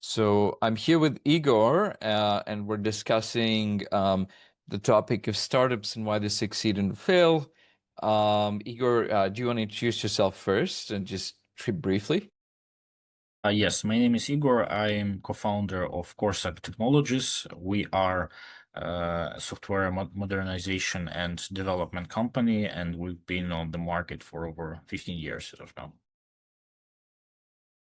So I'm here with Igor, and we're discussing the topic of startups and why they succeed and fail. Igor, do you want to introduce yourself first and just briefly? Yes, my name is Igor. I am co-founder of Corsac Technologies. We are a software modernization and development company, and we've been on the market for over 15 years as of now.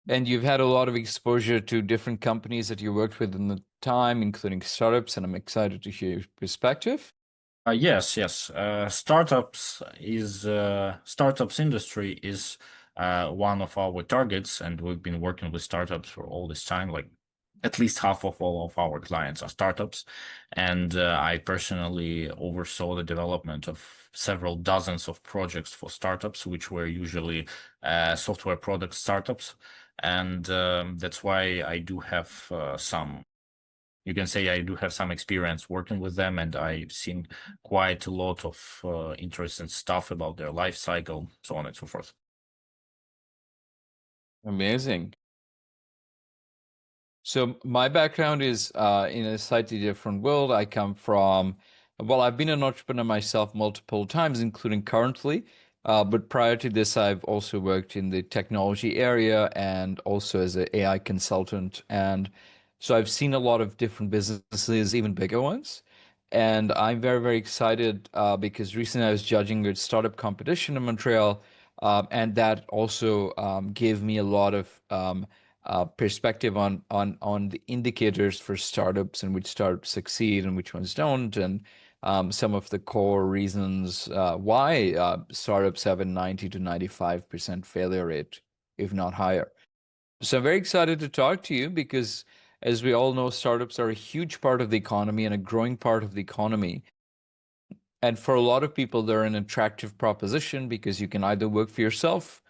And you've had a lot of exposure to different companies that you worked with in the time, including startups, and I'm excited to hear your perspective. Yes. Startups industry is one of our targets, and we've been working with startups for all this time. Like at least half of all of our clients are startups, and I personally oversaw the development of several dozens of projects for startups, which were usually software product startups, and that's why I do have some. You can say I do have some experience working with them, and I've seen quite a lot of interesting stuff about their life cycle, so on and so forth. Amazing. So my background is in a slightly different world. I come from, well, I've been an entrepreneur myself multiple times, including currently. But prior to this, I've also worked in the technology area and also as an AI consultant. And so I've seen a lot of different businesses, even bigger ones. And I'm very, very excited because recently I was judging a startup competition in Montreal. And that also gave me a lot of perspective on the indicators for startups and which startups succeed and which ones don't, and some of the core reasons why startups have a 90 to 95% failure rate, if not higher. So I'm very excited to talk to you because, as we all know, startups are a huge part of the economy and a growing part of the economy. And for a lot of people, they're an attractive proposition because you can either work for yourself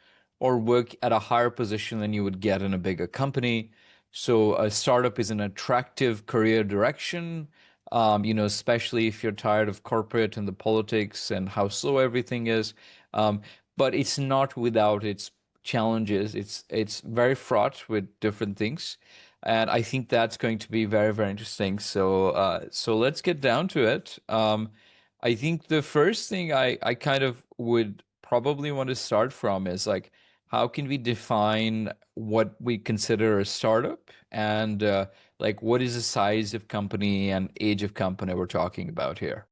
or work at a higher position than you would get in a bigger company. So a startup is an attractive career direction, especially if you're tired of corporate and the politics and how slow everything is. Um, but it's not without its challenges. It's very fraught with different things. And I think that's going to be very, very interesting. So let's get down to it. I think the first thing I kind of would probably want to start from is like, how can we define what we consider a startup and like what is the size of company and age of company we're talking about here?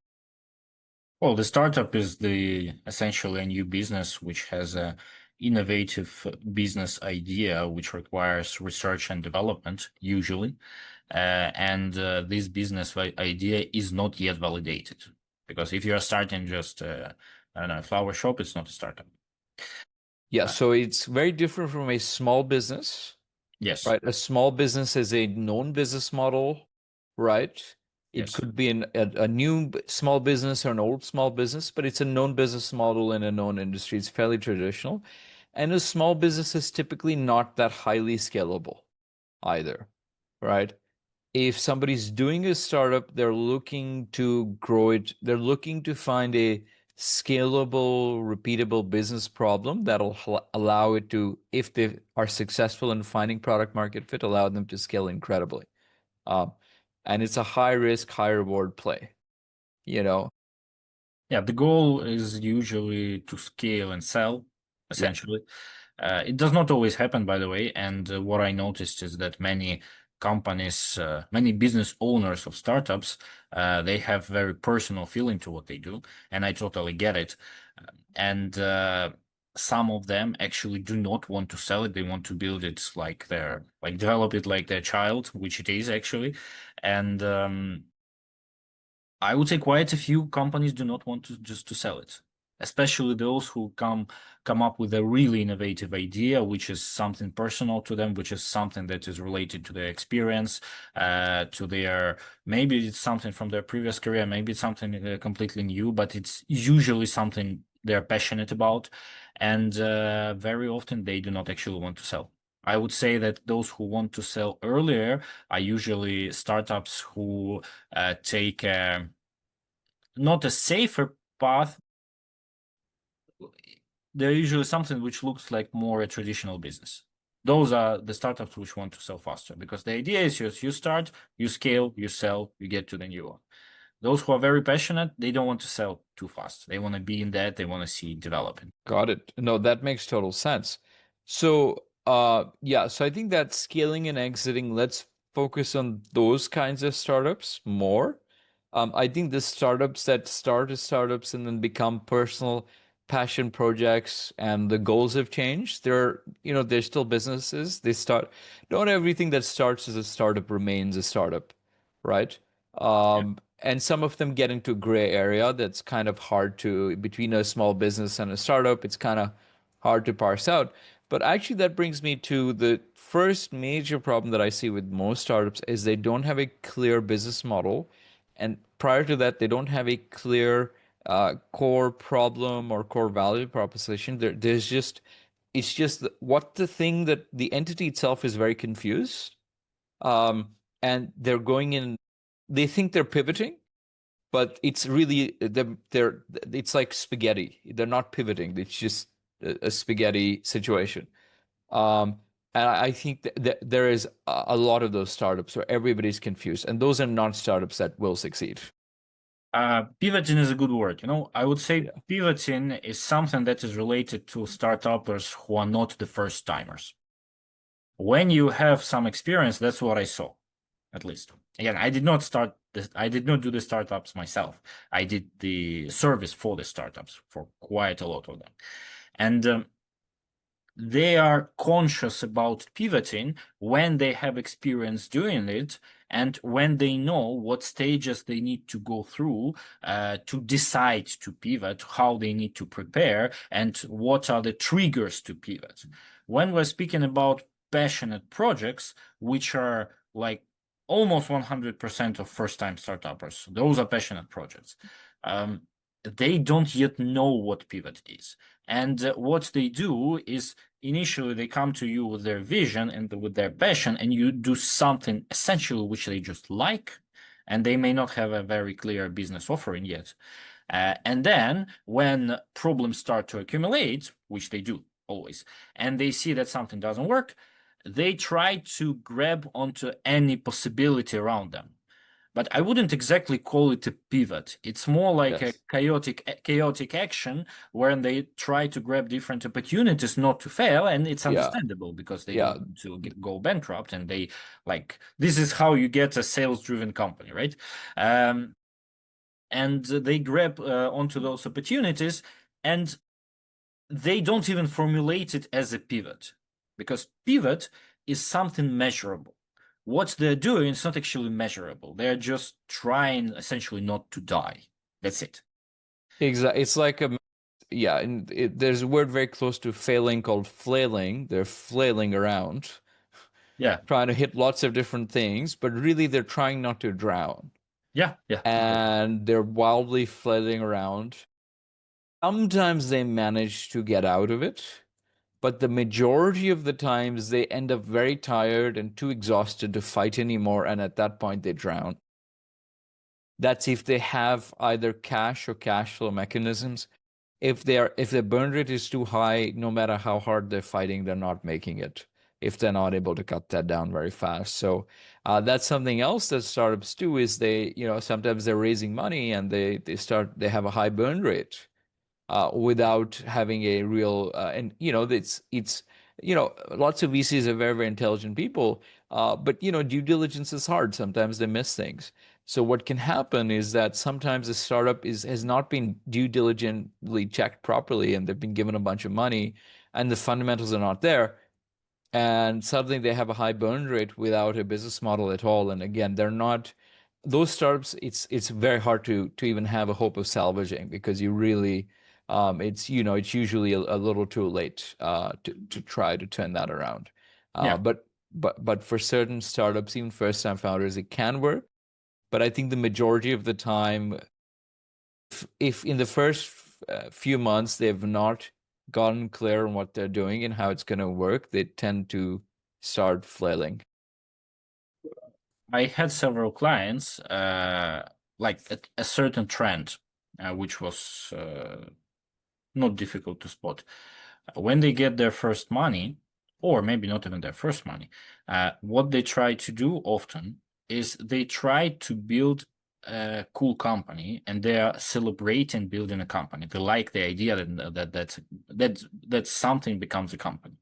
Well, the startup is the essentially a new business which has a innovative business idea which requires research and development usually, and this business idea is not yet validated because if you are starting just I don't know, a flower shop, it's not a startup. Yeah, Uh, so it's very different from a small business, yes, right? A small business is a known business model, right? It yes. could be a new small business or an old small business, but it's a known business model in a known industry. It's fairly traditional. And a small business is typically not that highly scalable either, right? If somebody's doing a startup, they're looking to grow it. They're looking to find a scalable, repeatable business problem that'll allow it to, if they are successful in finding product market fit, allow them to scale incredibly. Um, and it's a high risk, high reward play, you know? Yeah, the goal is usually to scale and sell, Yeah. essentially. It does not always happen, by the way. And what I noticed is that many companies, many business owners of startups, they have very personal feeling to what they do, and I totally get it. And some of them actually do not want to sell it; they want to build it like like develop it like their child, which it is actually. And I would say quite a few companies do not want to just to sell it, especially those who come up with a really innovative idea, which is something personal to them, which is something that is related to their experience, to their maybe it's something from their previous career, maybe it's something completely new, but it's usually something they're passionate about, and very often they do not actually want to sell. I would say that those who want to sell earlier are usually startups who take not a safer path. They're usually something which looks like more a traditional business. Those are the startups which want to sell faster, because the idea is just you start, you scale, you sell, you get to the new one. Those who are very passionate, they don't want to sell too fast. They want to be in that. They want to see it developing. Got it. No, that makes total sense. So, yeah, so I think that scaling and exiting, let's focus on those kinds of startups more. I think the startups that start as startups and then become personal passion projects and the goals have changed. They're still businesses. Not everything that starts as a startup remains a startup, right? Yeah. And some of them get into gray area that's kind of hard to, between a small business and a startup, it's kind of hard to parse out. But actually, that brings me to the first major problem that I see with most startups is they don't have a clear business model. And prior to that, they don't have a clear core problem or core value proposition. It's just what the thing that the entity itself is very confused. And they're going in, they think they're pivoting, but it's really it's like spaghetti. They're not pivoting. It's just a spaghetti situation. Um, and I think that there is a lot of those startups where everybody's confused, and those are not startups that will succeed. Pivoting is a good word. I would say Yeah. pivoting is something that is related to startuppers who are not the first timers. When you have some experience, that's what I saw, at least. Again, I did not do the startups myself. I did the service for the startups for quite a lot of them. And they are conscious about pivoting when they have experience doing it and when they know what stages they need to go through to decide to pivot, how they need to prepare, and what are the triggers to pivot. When we're speaking about passionate projects, which are like almost 100% of first-time startuppers, those are passionate projects. They don't yet know what pivot is. And what they do is initially they come to you with their vision and with their passion, and you do something essentially which they just like, and they may not have a very clear business offering yet. And then when problems start to accumulate, which they do always, and they see that something doesn't work, they try to grab onto any possibility around them. But I wouldn't exactly call it a pivot. It's more like a Yes. chaotic action where they try to grab different opportunities not to fail, and it's Yeah. understandable because they Yeah. don't want to go bankrupt, and this is how you get a sales-driven company, right? And they grab onto those opportunities, and they don't even formulate it as a pivot, because pivot is something measurable. What they're doing is not actually measurable. They're just trying essentially not to die. That's it. Exactly. It's like yeah, and there's a word very close to failing called flailing. They're flailing around, Yeah. trying to hit lots of different things, but really they're trying not to drown. Yeah. Yeah. Exactly. And they're wildly flailing around. Sometimes they manage to get out of it, but the majority of the times they end up very tired and too exhausted to fight anymore, and at that point they drown. That's if they have either cash or cash flow mechanisms. If their burn rate is too high, no matter how hard they're fighting, they're not making it. If they're not able to cut that down very fast, so that's something else that startups do. Is sometimes they're raising money and they have a high burn rate without having a real and it's lots of VCs are very, very intelligent people, but due diligence is hard. Sometimes they miss things. So what can happen is that sometimes a startup has not been due diligently checked properly, and they've been given a bunch of money, and the fundamentals are not there, and suddenly they have a high burn rate without a business model at all. And again, they're not those startups. It's very hard to even have a hope of salvaging, because you really it's usually a little too late to try to turn that around. Yeah. But for certain startups, even first time founders, it can work. But I think the majority of the time, if in the first few months they've not gotten clear on what they're doing and how it's going to work, they tend to start flailing. I had several clients, like a certain trend, which was not difficult to spot. When they get their first money, or maybe not even their first money, what they try to do often is they try to build a cool company, and they are celebrating building a company. They like the idea that something becomes a company,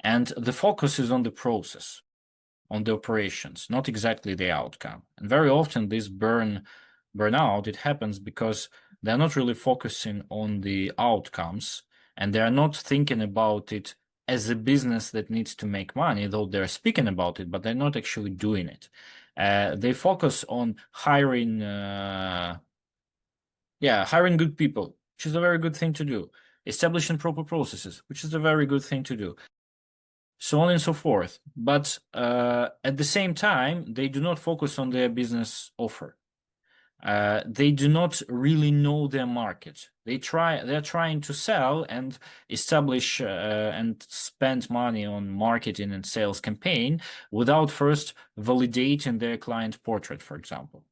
and the focus is on the process, on the operations, not exactly the outcome. And very often this burnout, it happens because they're not really focusing on the outcomes, and they're not thinking about it as a business that needs to make money, though they're speaking about it, but they're not actually doing it. They focus on hiring good people, which is a very good thing to do. Establishing proper processes, which is a very good thing to do. So on and so forth. But at the same time, they do not focus on their business offer. They do not really know their market. They're trying to sell and establish and spend money on marketing and sales campaign without first validating their client portrait, for example.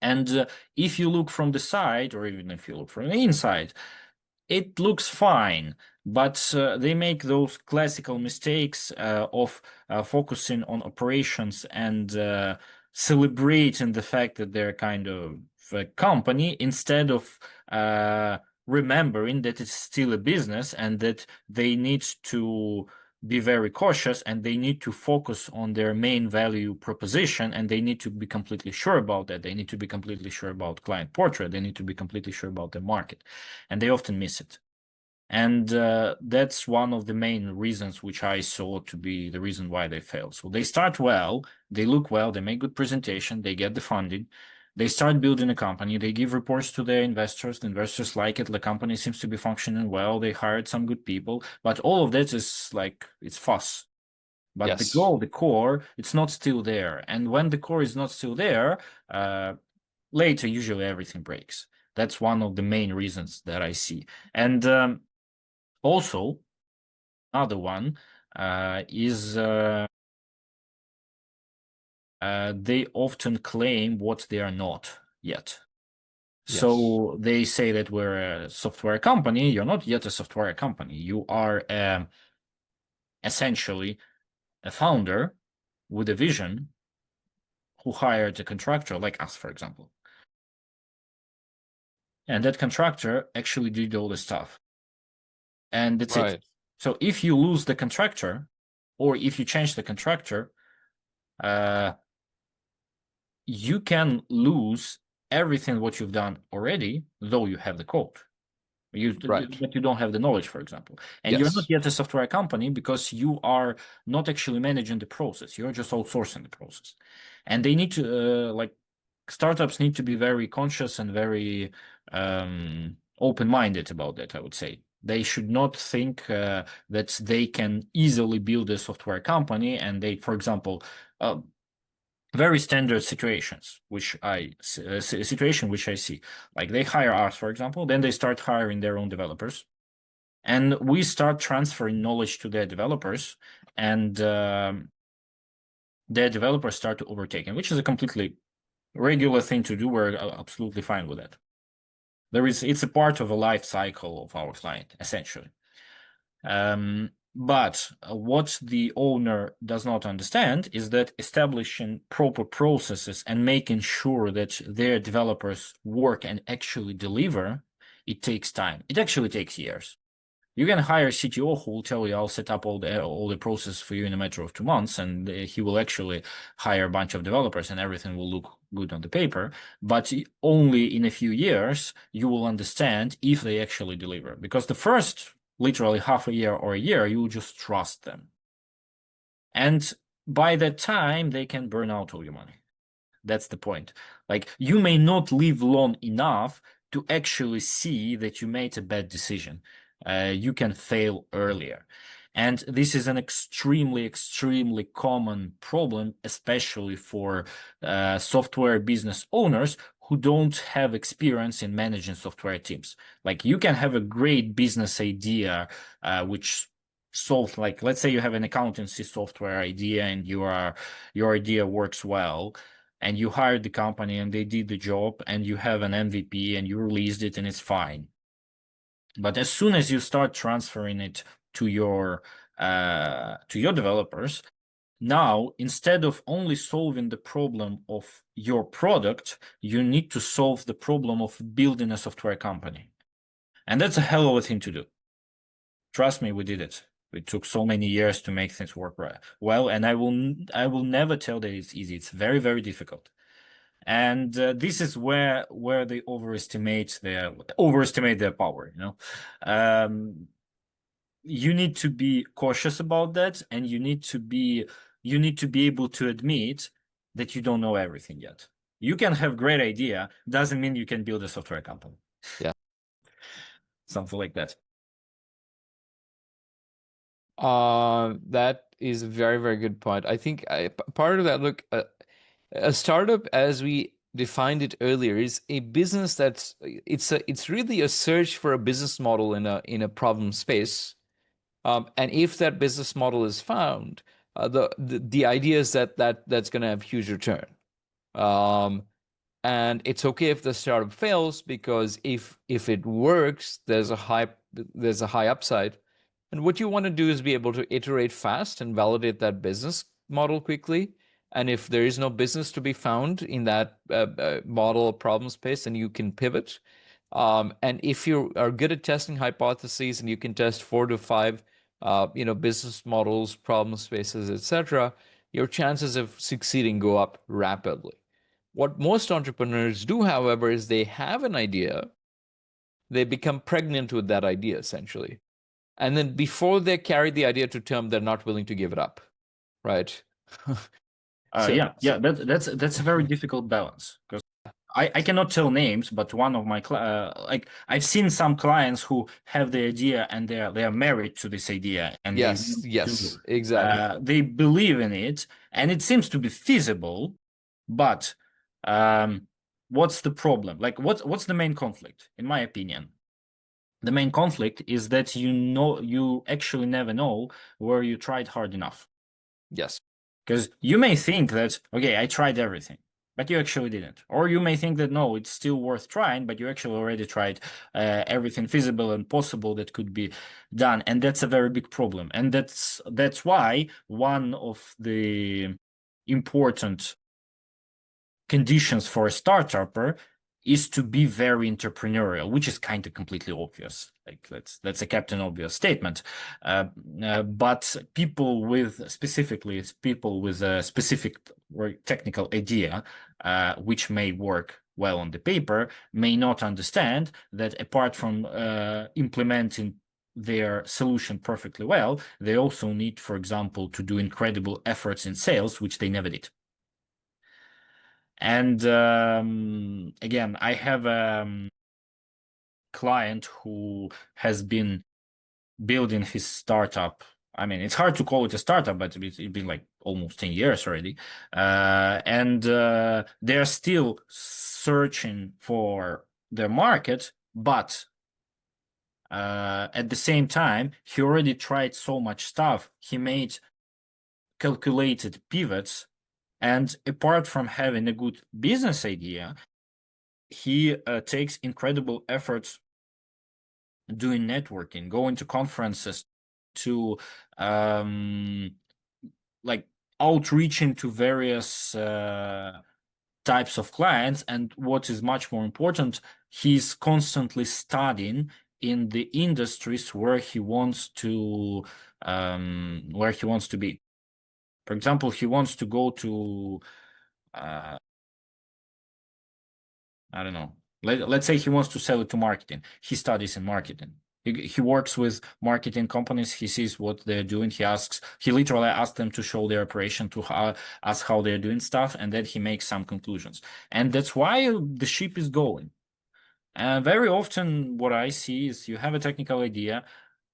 And if you look from the side, or even if you look from the inside, it looks fine, but they make those classical mistakes of focusing on operations and celebrating the fact that they're kind of a company, instead of remembering that it's still a business and that they need to be very cautious, and they need to focus on their main value proposition, and they need to be completely sure about that. They need to be completely sure about client portrait. They need to be completely sure about the market, and they often miss it. And that's one of the main reasons which I saw to be the reason why they fail. So they start well, they look well, they make good presentation, they get the funding, they start building a company, they give reports to their investors, the investors like it, the company seems to be functioning well, they hired some good people, but all of that is like, it's fuss. But the Yes. goal, the core, it's not still there. And when the core is not still there, later usually everything breaks. That's one of the main reasons that I see. And also, another one is they often claim what they are not yet. Yes. So they say that we're a software company. You're not yet a software company. You are essentially a founder with a vision who hired a contractor like us, for example. And that contractor actually did all the stuff. And that's it. Right. So if you lose the contractor, or if you change the contractor, you can lose everything what you've done already, though you have the code. Right. But you don't have the knowledge, for example. And you're not Yes. yet a software company because you are not actually managing the process. You're just outsourcing the process. And they need to, startups need to be very conscious and very open-minded about that, I would say. They should not think that they can easily build a software company, and they, for example, very standard situations, which I see. Like they hire us, for example, then they start hiring their own developers, and we start transferring knowledge to their developers, and their developers start to overtake, which is a completely regular thing to do. We're absolutely fine with that. It's a part of a life cycle of our client, essentially. But what the owner does not understand is that establishing proper processes and making sure that their developers work and actually deliver, it takes time. It actually takes years. You can hire a CTO who will tell you, I'll set up all the process for you in a matter of 2 months, and he will actually hire a bunch of developers and everything will look good on the paper. But only in a few years, you will understand if they actually deliver. Because the first literally half a year or a year, you will just trust them. And by that time, they can burn out all your money. That's the point. Like, you may not live long enough to actually see that you made a bad decision. You can fail earlier. And this is an extremely, extremely common problem, especially for software business owners who don't have experience in managing software teams. Like, you can have a great business idea, which solves, like, let's say you have an accountancy software idea and your idea works well, and you hired the company and they did the job, and you have an MVP and you released it and it's fine. But as soon as you start transferring it to your to your developers. Now, instead of only solving the problem of your product, you need to solve the problem of building a software company. And that's a hell of a thing to do. Trust me, we did it. It took so many years to make things work right. Well, and I will never tell that it's easy. It's very, very difficult. And this is where they overestimate their power, you know. You need to be cautious about that, and you need to be able to admit that you don't know everything yet. You can have great idea, doesn't mean you can build a software company. Yeah. Something like that. That is a very, very good point. I think part of that, look, a startup, as we defined it earlier, is a business it's really a search for a business model in a problem space. And if that business model is found, the idea is that's going to have huge return. Um, and it's okay if the startup fails, because if it works, there's a high upside. And what you want to do is be able to iterate fast and validate that business model quickly. And if there is no business to be found in that model or problem space, then you can pivot. And if you are good at testing hypotheses and you can test 4 to 5, business models, problem spaces, etc., your chances of succeeding go up rapidly. What most entrepreneurs do, however, is they have an idea, they become pregnant with that idea, essentially. And then before they carry the idea to term, they're not willing to give it up, right? That's a very difficult balance, because I cannot tell names, but one of my like I've seen some clients who have the idea and they are married to this idea, and yes, exactly. They believe in it and it seems to be feasible, but what's the problem? Like what's the main conflict, in my opinion? The main conflict is that you actually never know where you tried hard enough. Yes. Because you may think that, okay, I tried everything, but you actually didn't. Or you may think that, no, it's still worth trying, but you actually already tried everything feasible and possible that could be done. And that's a very big problem. And that's why one of the important conditions for a startupper is to be very entrepreneurial, which is kind of completely obvious. Like that's a captain obvious statement. But people with a specific or technical idea, which may work well on the paper, may not understand that apart from implementing their solution perfectly well, they also need, for example, to do incredible efforts in sales, which they never did. And again, I have a client who has been building his startup. I mean, it's hard to call it a startup, but it's been like almost 10 years already. And they're still searching for their market, but at the same time, he already tried so much stuff. He made calculated pivots. And apart from having a good business idea, he takes incredible efforts doing networking, going to conferences, to like outreaching to various types of clients. And what is much more important, he's constantly studying in the industries where he wants to be. For example, he wants to go to I don't know. Let's say he wants to sell it to marketing. He studies in marketing. He works with marketing companies. He sees what they're doing. He literally asks them to show their operation, to ask how they're doing stuff, and then he makes some conclusions. And that's why the ship is going. And very often what I see is you have a technical idea,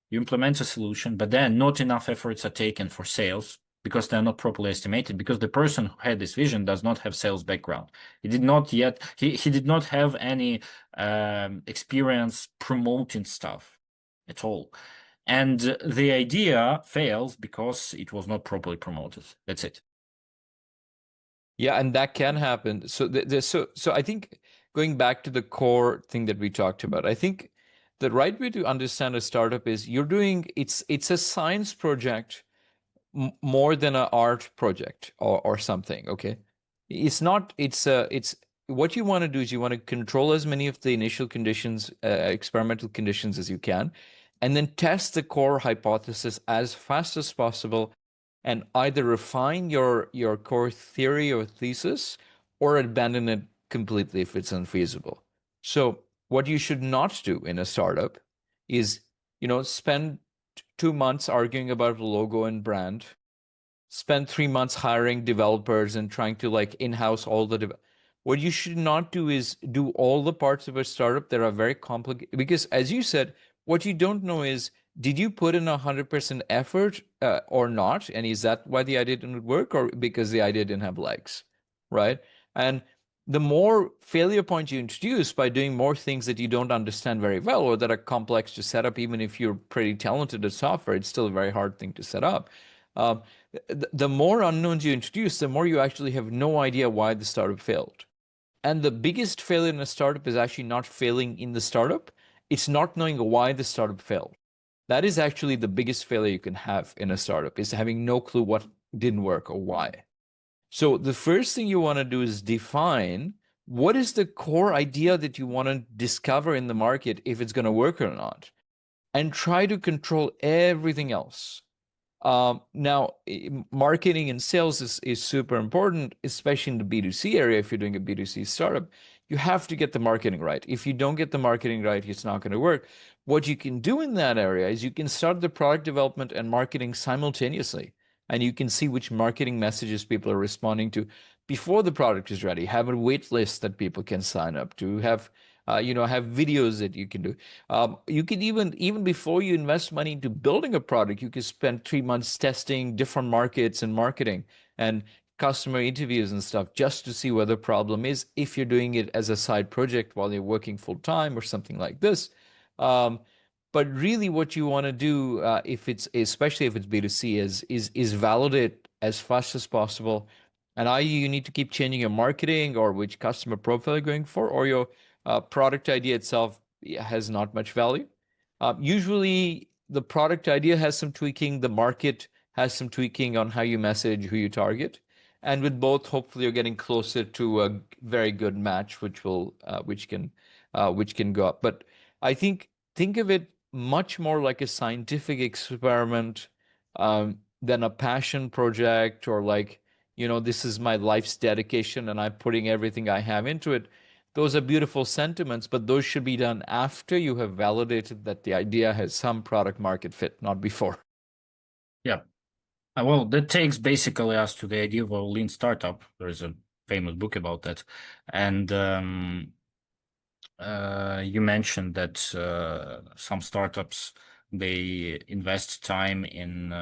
you implement a solution, but then not enough efforts are taken for sales, because they're not properly estimated, because the person who had this vision does not have sales background. He did not have any experience promoting stuff at all. And the idea fails because it was not properly promoted. That's it. Yeah, and that can happen. So I think, going back to the core thing that we talked about, I think the right way to understand a startup is it's a science project more than an art project or something. Okay, it's not. It's what you want to do is you want to control as many of the initial conditions, experimental conditions as you can, and then test the core hypothesis as fast as possible, and either refine your core theory or thesis, or abandon it completely if it's unfeasible. So what you should not do in a startup is, spend 2 months arguing about a logo and brand, spend 3 months hiring developers and trying to like in-house all the what you should not do is do all the parts of a startup that are very complicated, because as you said, what you don't know is, did you put in 100% effort or not, and is that why the idea didn't work, or because the idea didn't have legs, right? And the more failure points you introduce by doing more things that you don't understand very well or that are complex to set up, even if you're pretty talented at software, it's still a very hard thing to set up. um, the more unknowns you introduce, the more you actually have no idea why the startup failed. And the biggest failure in a startup is actually not failing in the startup, it's not knowing why the startup failed. That is actually the biggest failure you can have in a startup, is having no clue what didn't work or why. So the first thing you want to do is define what is the core idea that you want to discover in the market, if it's going to work or not, and try to control everything else. Now, marketing and sales is super important, especially in the B2C area. If you're doing a B2C startup, you have to get the marketing right. If you don't get the marketing right, it's not going to work. What you can do in that area is you can start the product development and marketing simultaneously, and you can see which marketing messages people are responding to before the product is ready. Have a wait list that people can sign up to, have videos that you can do. You can even before you invest money into building a product, you can spend 3 months testing different markets and marketing and customer interviews and stuff, just to see where the problem is, if you're doing it as a side project while you're working full time or something like this. Um, but really, what you want to do, if it's especially if it's B2C, is validate as fast as possible. And either you need to keep changing your marketing or which customer profile you're going for, or your product idea itself has not much value. Usually, the product idea has some tweaking, the market has some tweaking on how you message, who you target, and with both, hopefully, you're getting closer to a very good match, which can go up. But I think of it much more like a scientific experiment than a passion project, or like, this is my life's dedication and I'm putting everything I have into it. Those are beautiful sentiments, but those should be done after you have validated that the idea has some product market fit, not before. Yeah. Well, that takes basically us to the idea of a lean startup. There is a famous book about that. And you mentioned that some startups, they invest time in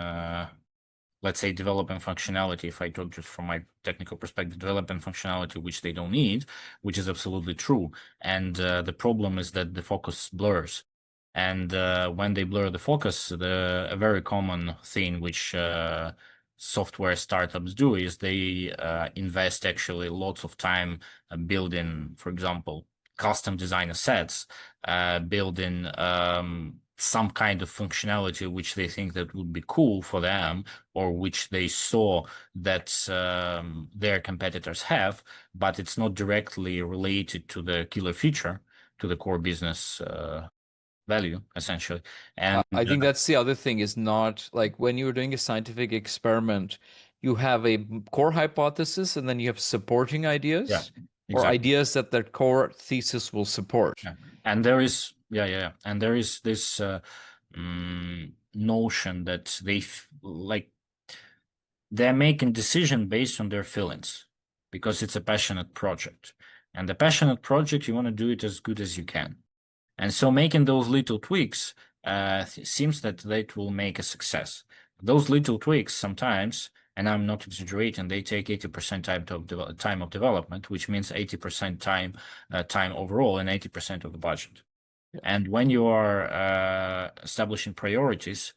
let's say, development functionality. If I talk just from my technical perspective, development functionality which they don't need, which is absolutely true. And the problem is that the focus blurs. And when they blur the focus, a very common thing which software startups do is they invest actually lots of time building, for example, custom designer sets, building some kind of functionality which they think that would be cool for them, or which they saw that their competitors have, but it's not directly related to the killer feature, to the core business value, essentially. And I think that's the other thing, is not like when you're doing a scientific experiment, you have a core hypothesis and then you have supporting yeah, ideas, or exactly. ideas that the core thesis will support. Yeah. And there is, and there is this notion that like they're making decision based on their feelings, because it's a passionate project. And the passionate project, you want to do it as good as you can. And so making those little tweaks seems that will make a success. Those little tweaks sometimes, and I'm not exaggerating, they take 80% time of development, which means 80% time overall and 80% of the budget. Yeah. And when you are establishing priorities,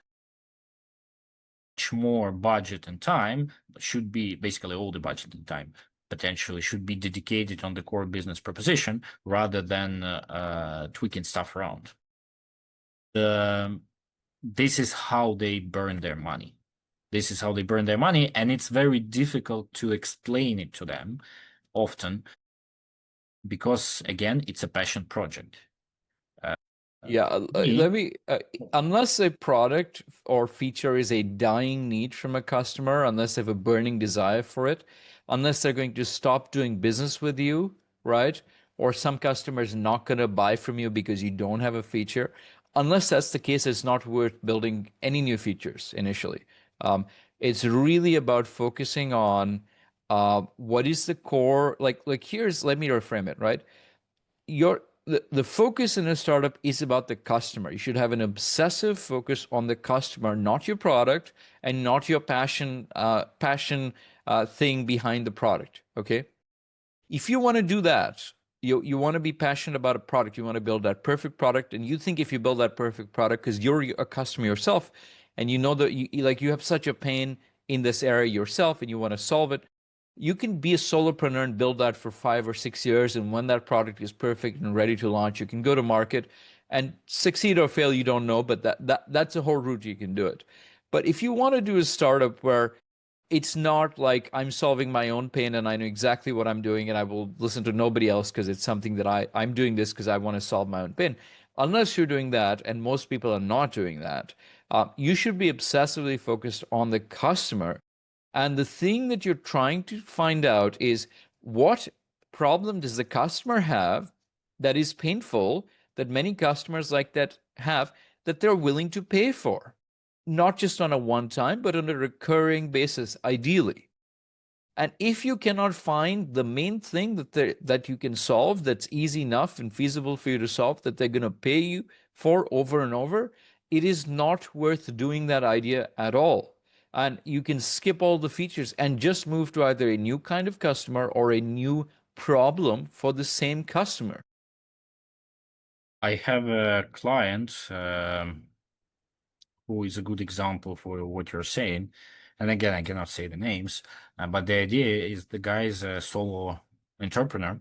much more budget and time should be, basically all the budget and time potentially should be dedicated on the core business proposition, rather than tweaking stuff around. This is how they burn their money. This is how they burn their money, and it's very difficult to explain it to them often because, again, it's a passion project. Yeah, Me, let me, unless a product or feature is a dying need from a customer, unless they have a burning desire for it, unless they're going to stop doing business with you, right? Or some customers not going to buy from you because you don't have a feature. Unless that's the case, it's not worth building any new features initially. It's really about focusing on what is the core, like here's, let me reframe it, right? The focus in a startup is about the customer. You should have an obsessive focus on the customer, not your product and not your passion thing behind the product. Okay. If you want to do that, you want to be passionate about a product, you want to build that perfect product, and you think if you build that perfect product because you're a customer yourself and you know that you have such a pain in this area yourself and you want to solve it, you can be a solopreneur and build that for 5 or 6 years, and when that product is perfect and ready to launch, you can go to market and succeed or fail, you don't know, but that's a whole route you can do it. But if you want to do a startup where it's not like I'm solving my own pain and I know exactly what I'm doing and I will listen to nobody else because it's something that I'm doing this because I want to solve my own pain. Unless you're doing that, and most people are not doing that, you should be obsessively focused on the customer. And the thing that you're trying to find out is what problem does the customer have that is painful, that many customers like that have, that they're willing to pay for, not just on a one time, but on a recurring basis, ideally. And if you cannot find the main thing that you can solve that's easy enough and feasible for you to solve that they're going to pay you for over and over, it is not worth doing that idea at all. And you can skip all the features and just move to either a new kind of customer or a new problem for the same customer. I have a client who is a good example for what you're saying. And again, I cannot say the names, but the idea is the guy is a solo entrepreneur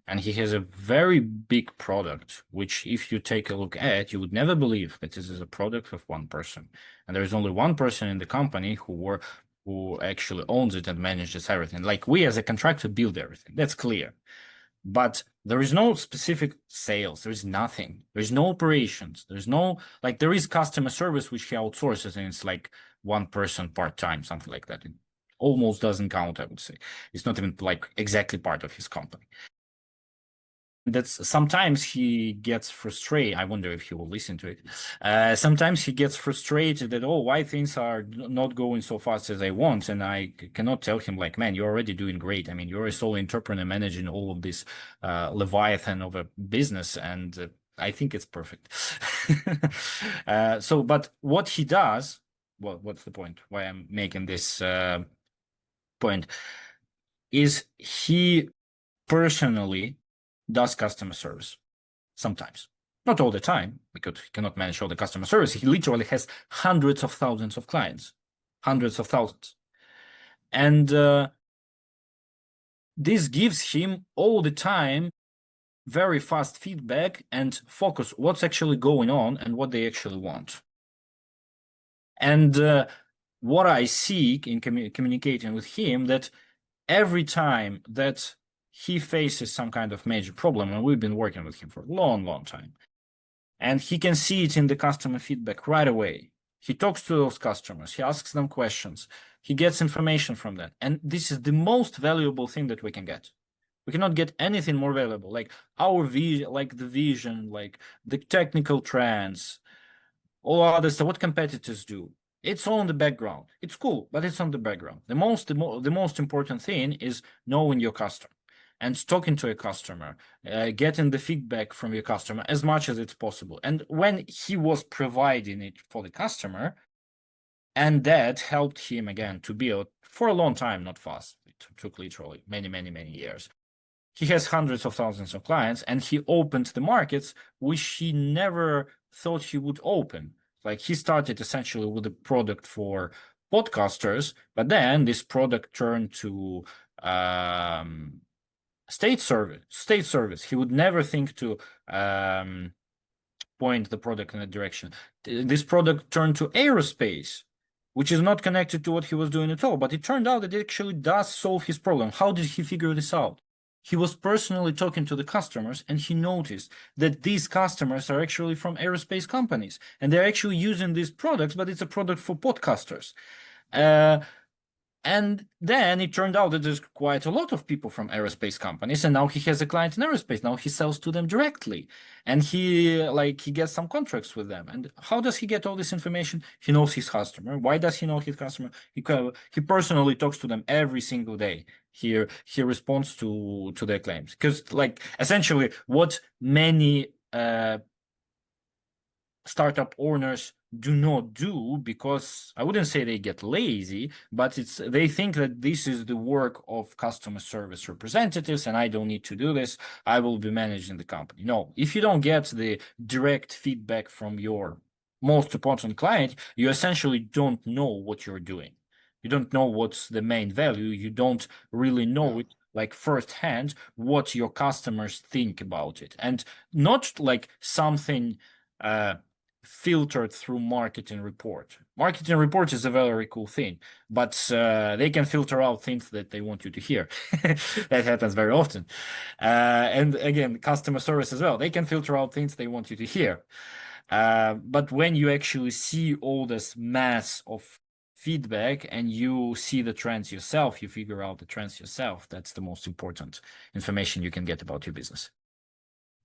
and he has a very big product, which if you take a look at, you would never believe that this is a product of one person. And there is only one person in the company who actually owns it and manages everything. Like we as a contractor build everything. That's clear. But there is no specific sales. There is nothing. There's no operations. There's no, like, there is customer service, which he outsources, and it's like one person part-time, something like that. It almost doesn't count, I would say. It's not even like exactly part of his company. That's sometimes he gets frustrated. I wonder if he will listen to it. Sometimes he gets frustrated that, oh, why things are not going so fast as I want. And I cannot tell him, like, man, you're already doing great. I mean, you're a sole entrepreneur managing all of this leviathan of a business. And I think it's perfect. But what he does, well, what's the point? Why I'm making this point is he personally does customer service sometimes, not all the time, because he cannot manage all the customer service. He literally has hundreds of thousands of clients, hundreds of thousands. And this gives him all the time very fast feedback and focus what's actually going on and what they actually want. And what I seek in communicating with him, that every time that he faces some kind of major problem, and we've been working with him for a long, long time, and he can see it in the customer feedback right away. He talks to those customers, he asks them questions, he gets information from them. And this is the most valuable thing that we can get. We cannot get anything more valuable, like our vision, like the vision, like the technical trends, all other stuff, what competitors do. It's all in the background. It's cool, but it's on the background. The most important thing is knowing your customer and talking to a customer, getting the feedback from your customer as much as it's possible. And when he was providing it for the customer, and that helped him again to build for a long time, not fast. It took literally many, many, many years. He has hundreds of thousands of clients, and he opened the markets which he never thought he would open. Like he started essentially with a product for podcasters, but then this product turned to state service. He would never think to point the product in a direction. This product turned to aerospace, which is not connected to what he was doing at all. But it turned out that it actually does solve his problem. How did he figure this out? He was personally talking to the customers, and he noticed that these customers are actually from aerospace companies, and they're actually using these products, but it's a product for podcasters. And then it turned out that there's quite a lot of people from aerospace companies, and now he has a client in aerospace. Now he sells to them directly, and he gets some contracts with them. And how does he get all this information? He knows his customer. Why does he know his customer? He personally talks to them every single day. He responds to their claims, because essentially what many startup owners do not do, because I wouldn't say they get lazy, but they think that this is the work of customer service representatives and I don't need to do this. I will be managing the company. No, if you don't get the direct feedback from your most important client, you essentially don't know what you're doing. You don't know what's the main value. You don't really know it firsthand what your customers think about it, and not something filtered through marketing report. Marketing report is a very cool thing, but they can filter out things that they want you to hear. That happens very often. And again, customer service as well. They can filter out things they want you to hear. But when you actually see all this mass of feedback and you see the trends yourself, you figure out the trends yourself, that's the most important information you can get about your business.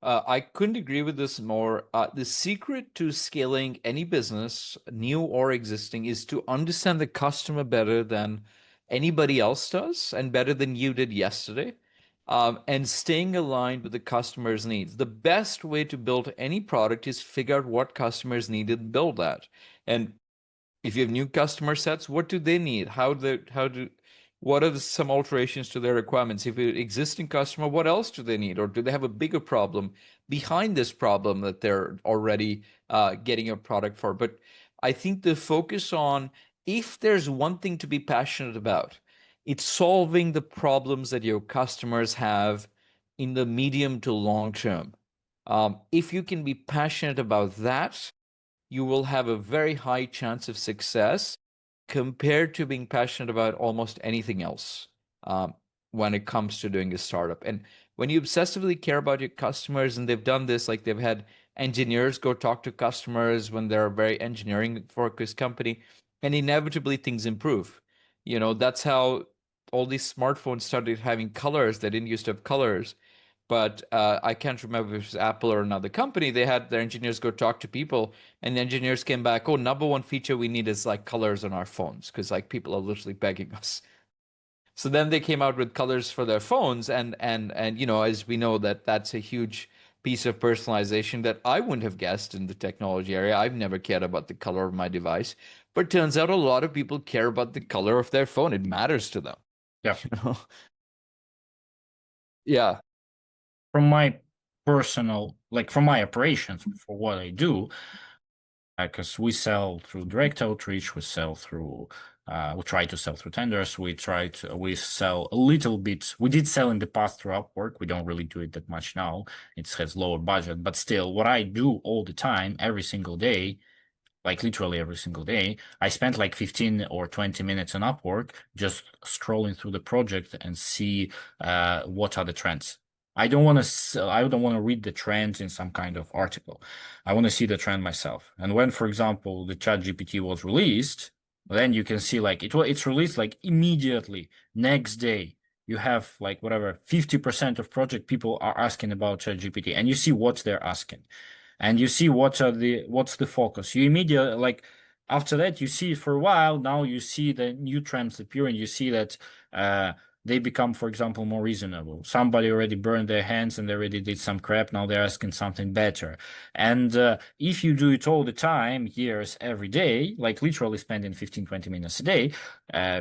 I couldn't agree with this more. The secret to scaling any business, new or existing, is to understand the customer better than anybody else does and better than you did yesterday, and staying aligned with the customer's needs. The best way to build any product is figure out what customers need and build that. And if you have new customer sets, what do they need? What are some alterations to their requirements? If you're an existing customer, what else do they need? Or do they have a bigger problem behind this problem that they're already getting a product for? But I think the focus on, if there's one thing to be passionate about, it's solving the problems that your customers have in the medium to long term. If you can be passionate about that, you will have a very high chance of success compared to being passionate about almost anything else when it comes to doing a startup. And when you obsessively care about your customers, and they've done this, like they've had engineers go talk to customers when they're a very engineering focused company, and inevitably things improve. That's how all these smartphones started having colors. They didn't used to have colors. But I can't remember if it was Apple or another company. They had their engineers go talk to people, and the engineers came back, oh, number one feature we need is colors on our phones, because people are literally begging us. So then they came out with colors for their phones, and as we know, that's a huge piece of personalization that I wouldn't have guessed in the technology area. I've never cared about the color of my device, but turns out a lot of people care about the color of their phone. It matters to them. Yeah. Yeah. From my personal, from my operations, for what I do, because we sell through direct outreach, we try to sell through tenders, we sell a little bit. We did sell in the past through Upwork. We don't really do it that much now. It has lower budget, but still, what I do all the time, every single day, literally every single day, I spend 15 or 20 minutes on Upwork just scrolling through the project and see what are the trends. I don't want to read the trends in some kind of article. I want to see the trend myself. And when, for example, the ChatGPT was released, then you can see it's released immediately. Next day, you have 50% of project people are asking about ChatGPT, and you see what they're asking. And you see what's the focus. You immediately after that, you see it for a while. Now you see the new trends appearing. You see that they become, for example, more reasonable. Somebody already burned their hands and they already did some crap. Now they're asking something better. And if you do it all the time, years, every day, literally spending 15, 20 minutes a day,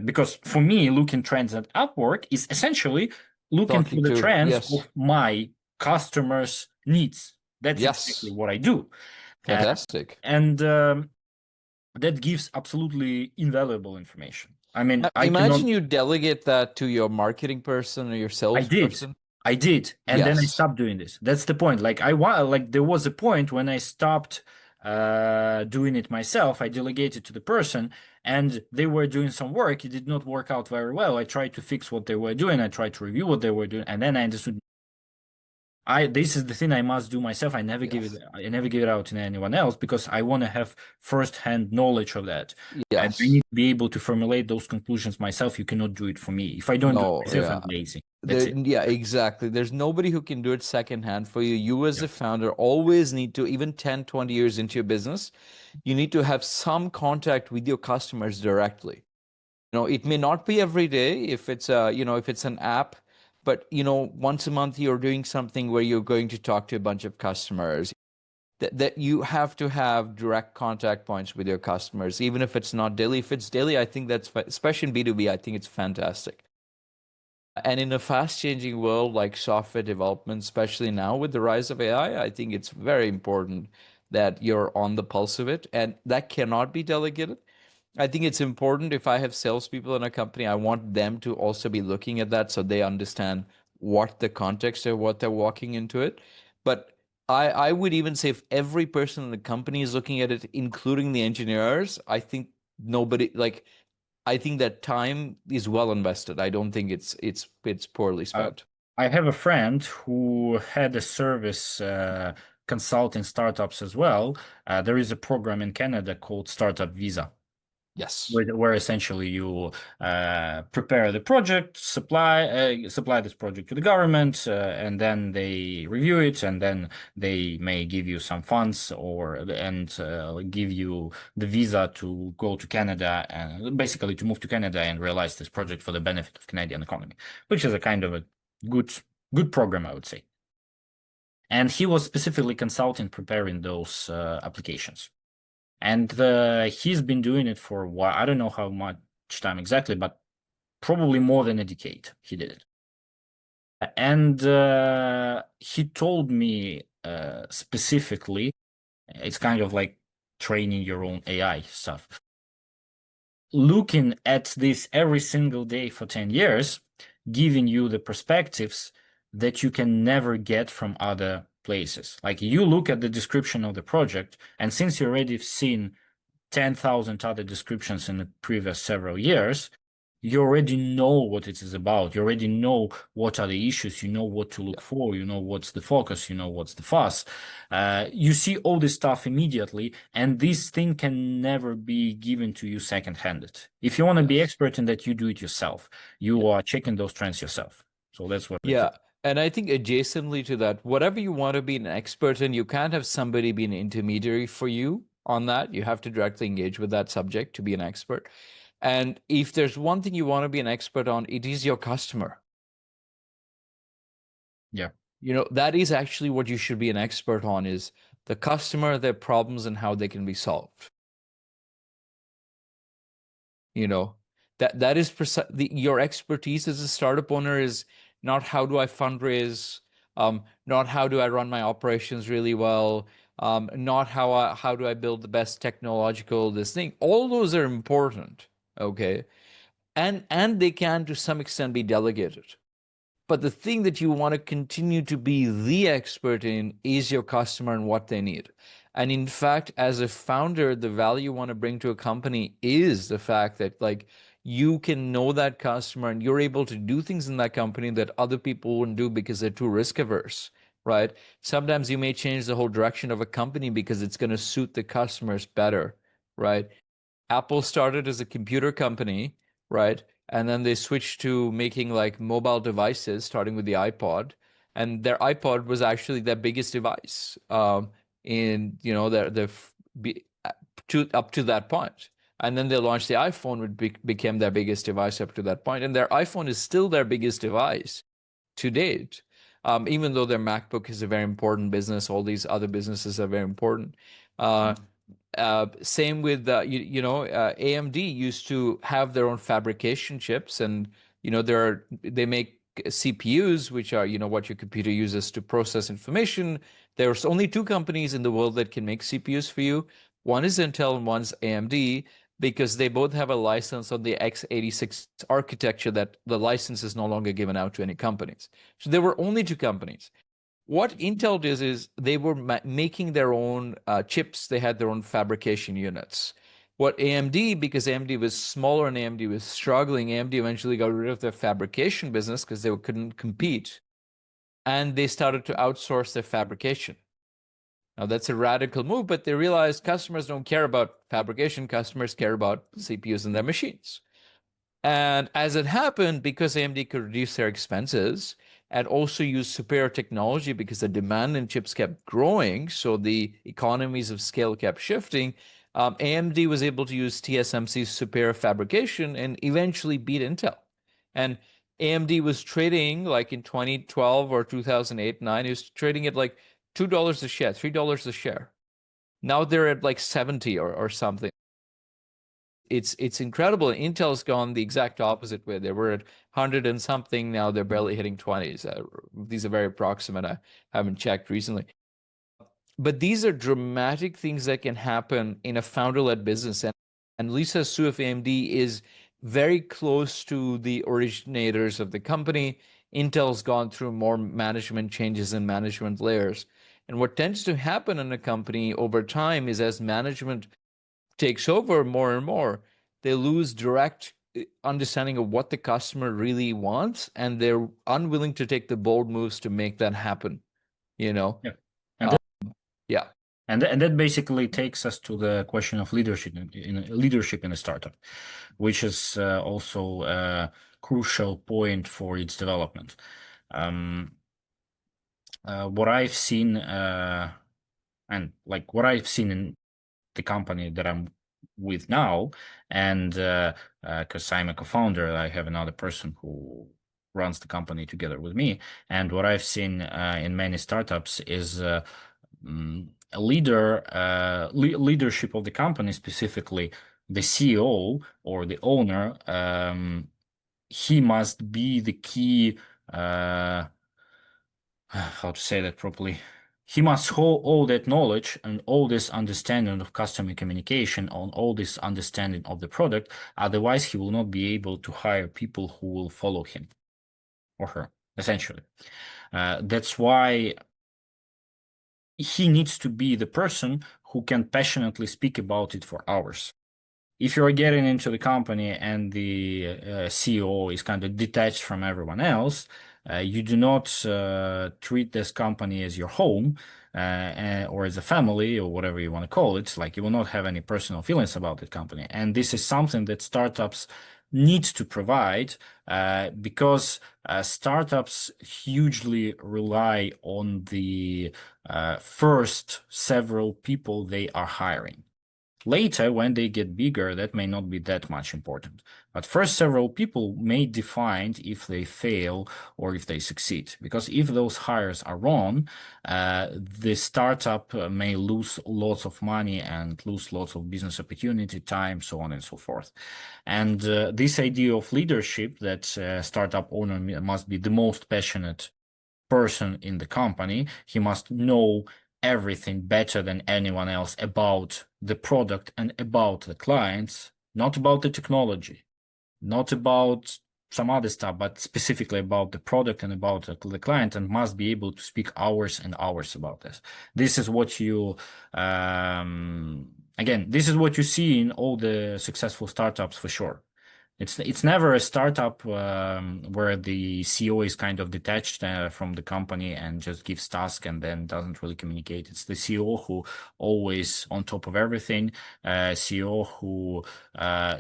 because for me, looking trends at Upwork is essentially looking for the trends of my customers' needs. That's exactly what I do. Fantastic. And that gives absolutely invaluable information. I mean, Imagine you delegate that to your marketing person or your sales person. I did, and then I Yes. stopped doing this. That's the point. Like I want, like there was a point when I stopped doing it myself. I delegated to the person, and they were doing some work. It did not work out very well. I tried to fix what they were doing. I tried to review what they were doing, and then I understood. This is the thing I must do myself. Yes. I never give it out to anyone else because I want to have first-hand knowledge of that. And I Yes. need to be able to formulate those conclusions myself. You cannot do it for me. If I don't do it No, myself, yeah. I'm lazy. That's There, it. yeah, exactly. There's nobody who can do it secondhand for you. You as Yeah. a founder always need to, even 10, 20 years into your business, you need to have some contact with your customers directly. It may not be every day if it's if it's an app, but once a month you're doing something where you're going to talk to a bunch of customers. That you have to have direct contact points with your customers, even if it's not daily. If it's daily, I think especially in B2B, I think it's fantastic. And in a fast-changing world like software development, especially now with the rise of AI, I think it's very important that you're on the pulse of it, and that cannot be delegated. I think it's important if I have salespeople in a company, I want them to also be looking at that so they understand what the context of what they're walking into it. But I would even say if every person in the company is looking at it, including the engineers, I think nobody like I think that time is well invested. I don't think it's poorly Uh, spent. I have a friend who had a service consulting startups as well. There is a program in Canada called Startup Visa, Yes. where essentially you prepare the project, supply this project to the government, and then they review it, and then they may give you some funds and give you the visa to go to Canada and basically to move to Canada and realize this project for the benefit of Canadian economy, which is a kind of a good good program, I would say. And he was specifically consulting preparing those applications. And he's been doing it for a while. I don't know how much time exactly, but probably more than a decade he did it. And he told me specifically, it's kind of like training your own AI stuff. Looking at this every single day for 10 years, giving you the perspectives that you can never get from other places. Like you look at the description of the project, and since you already have seen 10,000 other descriptions in the previous several years, you already know what it is about. You already know what are the issues. You know what to look Yeah. for. You know what's the focus. You know what's the fuss. You see all this stuff immediately, and this thing can never be given to you second-handed. If you want to be Yes. expert in that, you do it yourself. You Yeah. are checking those trends yourself. So that's what it is. Yeah. And I think adjacently to that, whatever you want to be an expert in, you can't have somebody be an intermediary for you on that. You have to directly engage with that subject to be an expert. And if there's one thing you want to be an expert on, it is your customer. Yeah. That is actually what you should be an expert on is the customer, their problems, and how they can be solved. you know that is your expertise as a startup owner is not how do I fundraise, not how do I run my operations really well, not how do I build the best technological this thing. All those are important, okay, and they can to some extent be delegated. But the thing that you want to continue to be the expert in is your customer and what they need. And in fact, as a founder, the value you want to bring to a company is the fact that like you can know that customer and you're able to do things in that company that other people wouldn't do because they're too risk averse, right? Sometimes you may change the whole direction of a company because it's going to suit the customers better, right? Apple started as a computer company, right? And then they switched to making like mobile devices, starting with the iPod. And their iPod was actually their biggest device in their up to that point. And then they launched the iPhone, which became their biggest device up to that point. And their iPhone is still their biggest device to date. Even though their MacBook is a very important business, all these other businesses are very important. Uh, Same with AMD used to have their own fabrication chips, and they make CPUs, which are what your computer uses to process information. There's only two companies in the world that can make CPUs for you. One is Intel and one's AMD. because they both have a license on the x86 architecture that the license is no longer given out to any companies. So there were only two companies. What Intel did is they were making their own chips. They had their own fabrication units. What AMD, because AMD was smaller and AMD was struggling, AMD eventually got rid of their fabrication business because they couldn't compete. And they started to outsource their fabrication. Now, that's a radical move, but they realized customers don't care about fabrication. Customers care about CPUs in their machines. And as it happened, because AMD could reduce their expenses and also use superior technology because the demand in chips kept growing, so the economies of scale kept shifting, AMD was able to use TSMC's superior fabrication and eventually beat Intel. And AMD was trading like in 2012 or 2008, 9, it was trading at like $2 a share, $3 a share. Now they're at like 70 or something. It's incredible. Intel's gone the exact opposite way. They were at 100 and something. Now they're barely hitting 20s. These are very approximate. I haven't checked recently. But these are dramatic things that can happen in a founder-led business. And Lisa Su of AMD is very close to the originators of the company. Intel's gone through more management changes and management layers. And what tends to happen in a company over time is as management takes over more and more, they lose direct understanding of what the customer really wants, and they're unwilling to take the bold moves to make that happen. Yeah. And yeah. And that basically takes us to the question of leadership in a startup, which is also a crucial point for its development. What I've seen, and like what I've seen in the company that I'm with now, and because I'm a co-founder, I have another person who runs the company together with me. And what I've seen in many startups is a leadership of the company, specifically the CEO or the owner. He must be the key. How to say that properly? He must hold all that knowledge and all this understanding of customer communication, on all this understanding of the product. Otherwise, he will not be able to hire people who will follow him or her, essentially. That's why he needs to be the person who can passionately speak about it for hours. If you're getting into the company and the CEO is kind of detached from everyone else, you do not treat this company as your home or as a family or whatever you want to call it. Like, you will not have any personal feelings about the company. And this is something that startups need to provide because startups hugely rely on the first several people they are hiring. Later, when they get bigger, that may not be that much important. But first, several people may define if they fail or if they succeed. Because if those hires are wrong, the startup may lose lots of money and lose lots of business opportunity, time, so on and so forth. And this idea of leadership, that startup owner must be the most passionate person in the company, he must know everything better than anyone else about the product and about the clients, not about the technology, not about some other stuff, but specifically about the product and about the client, and must be able to speak hours and hours about this. This is what you, again, this is what you see in all the successful startups for sure. It's never a startup where the CEO is kind of detached from the company and just gives tasks and then doesn't really communicate. It's the CEO who always on top of everything, CEO who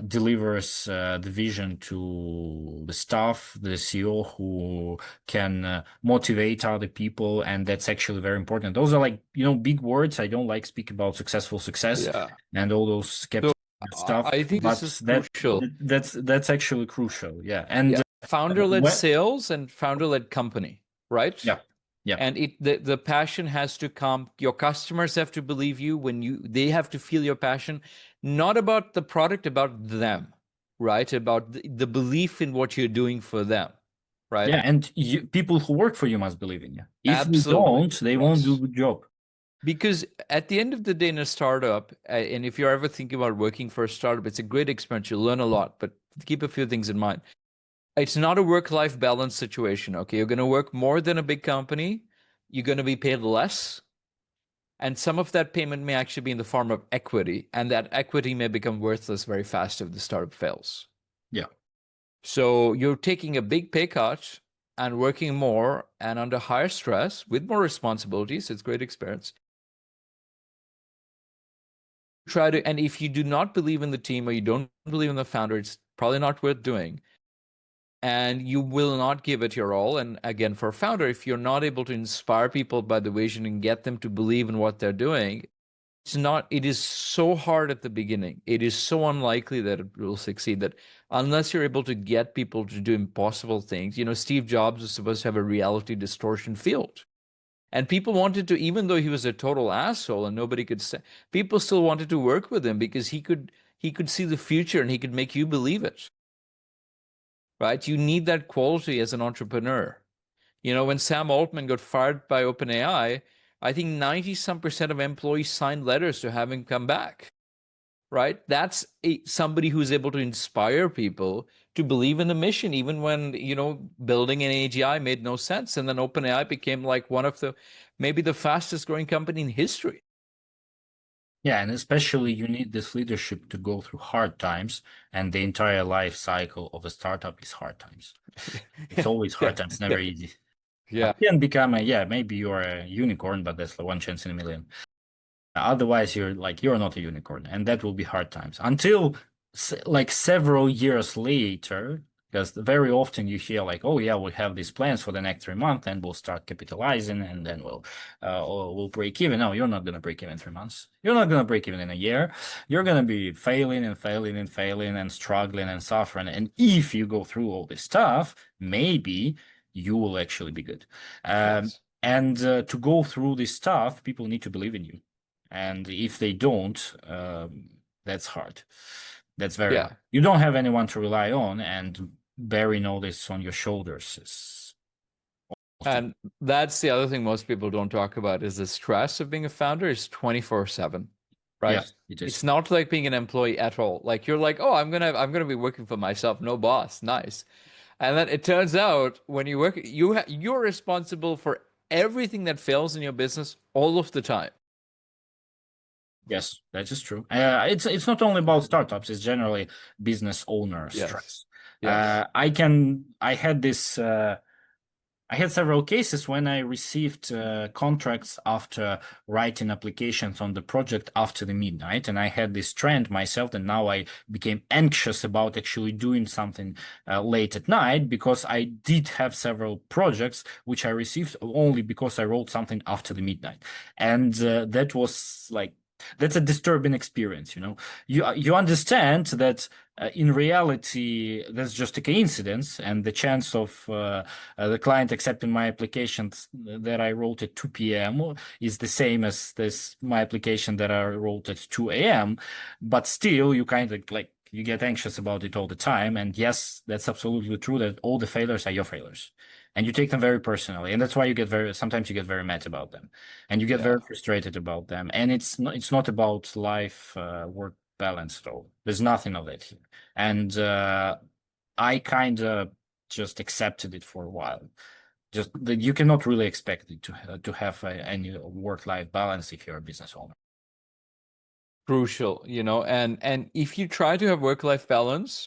delivers the vision to the staff, the CEO who can motivate other people, and that's actually very important. Those are like, big words. I don't like speak about success and all those skeptical stuff. I think this is crucial. That's actually crucial. Yeah. And founder-led sales and founder-led company, right? Yeah. And the passion has to come. Your customers have to believe you they have to feel your passion, not about the product, about them, right? About the belief in what you're doing for them, right? Yeah, and people who work for you must believe in you. If they Absolutely. don't, they won't do a good job. Because at the end of the day, in a startup, and if you're ever thinking about working for a startup, it's a great experience. You learn a lot, but keep a few things in mind. It's not a work-life balance situation. Okay, you're going to work more than a big company. You're going to be paid less. And some of that payment may actually be in the form of equity, and that equity may become worthless very fast if the startup fails. Yeah. So you're taking a big pay cut and working more and under higher stress with more responsibilities. It's great experience. Try to, and if you do not believe in the team or you don't believe in the founder, it's probably not worth doing. And you will not give it your all. And again, for a founder, if you're not able to inspire people by the vision and get them to believe in what they're doing, it is so hard at the beginning. It is so unlikely that it will succeed that unless you're able to get people to do impossible things. Steve Jobs was supposed to have a reality distortion field. And people wanted to, even though he was a total asshole and nobody could say, people still wanted to work with him because he could see the future and he could make you believe it. Right? You need that quality as an entrepreneur. When Sam Altman got fired by OpenAI, I think 90 some percent of employees signed letters to have him come back. Right? That's somebody who's able to inspire people to believe in the mission, even when, building an AGI made no sense. And then OpenAI became like one of maybe the fastest growing company in history. Yeah, and especially you need this leadership to go through hard times, and the entire life cycle of a startup is hard times. It's always Yeah, hard times, never yeah, easy. yeah. You can become maybe you're a unicorn, but that's the one chance in a million. Otherwise, you're not a unicorn, and that will be hard times until like several years later, because very often you hear like, oh yeah, we have these plans for the next 3 months, and we'll start capitalizing, and then we'll break even. No, you're not gonna break even in 3 months. You're not gonna break even in a year. You're gonna be failing and failing and failing and struggling and suffering. And if you go through all this stuff, maybe you will actually be good. Yes. And to go through this stuff, people need to believe in you. And if they don't, that's hard. That's very hard. Yeah. You don't have anyone to rely on, and bearing all this on your shoulders is And that's the other thing most people don't talk about is the stress of being a founder is 24/7, right? yes, it It's is. not like being an employee at all. Like you're like, oh, I'm gonna be working for myself, no boss, nice. And then it turns out when you work, you're responsible for everything that fails in your business all of the time. Yes, that is true. It's not only about startups, it's generally business owner Yes. stress. Yes. I had several cases when I received contracts after writing applications on the project after the midnight, and I had this trend myself, and now I became anxious about actually doing something late at night because I did have several projects which I received only because I wrote something after the midnight, and that was like that's a disturbing experience. You understand that in reality that's just a coincidence, and the chance of the client accepting my applications that I wrote at 2 p.m. is the same as this my application that I wrote at 2 a.m. But still, you kind of like you get anxious about it all the time. And yes, that's absolutely true that all the failures are your failures. And you take them very personally. And that's why sometimes you get very mad about them and you get Yeah. very frustrated about them. And it's not about life, work balance at all. There's nothing of that here. And, I kind of just accepted it for a while. Just that you cannot really expect it to have any work-life balance if you're a business owner. Crucial, and if you try to have work-life balance,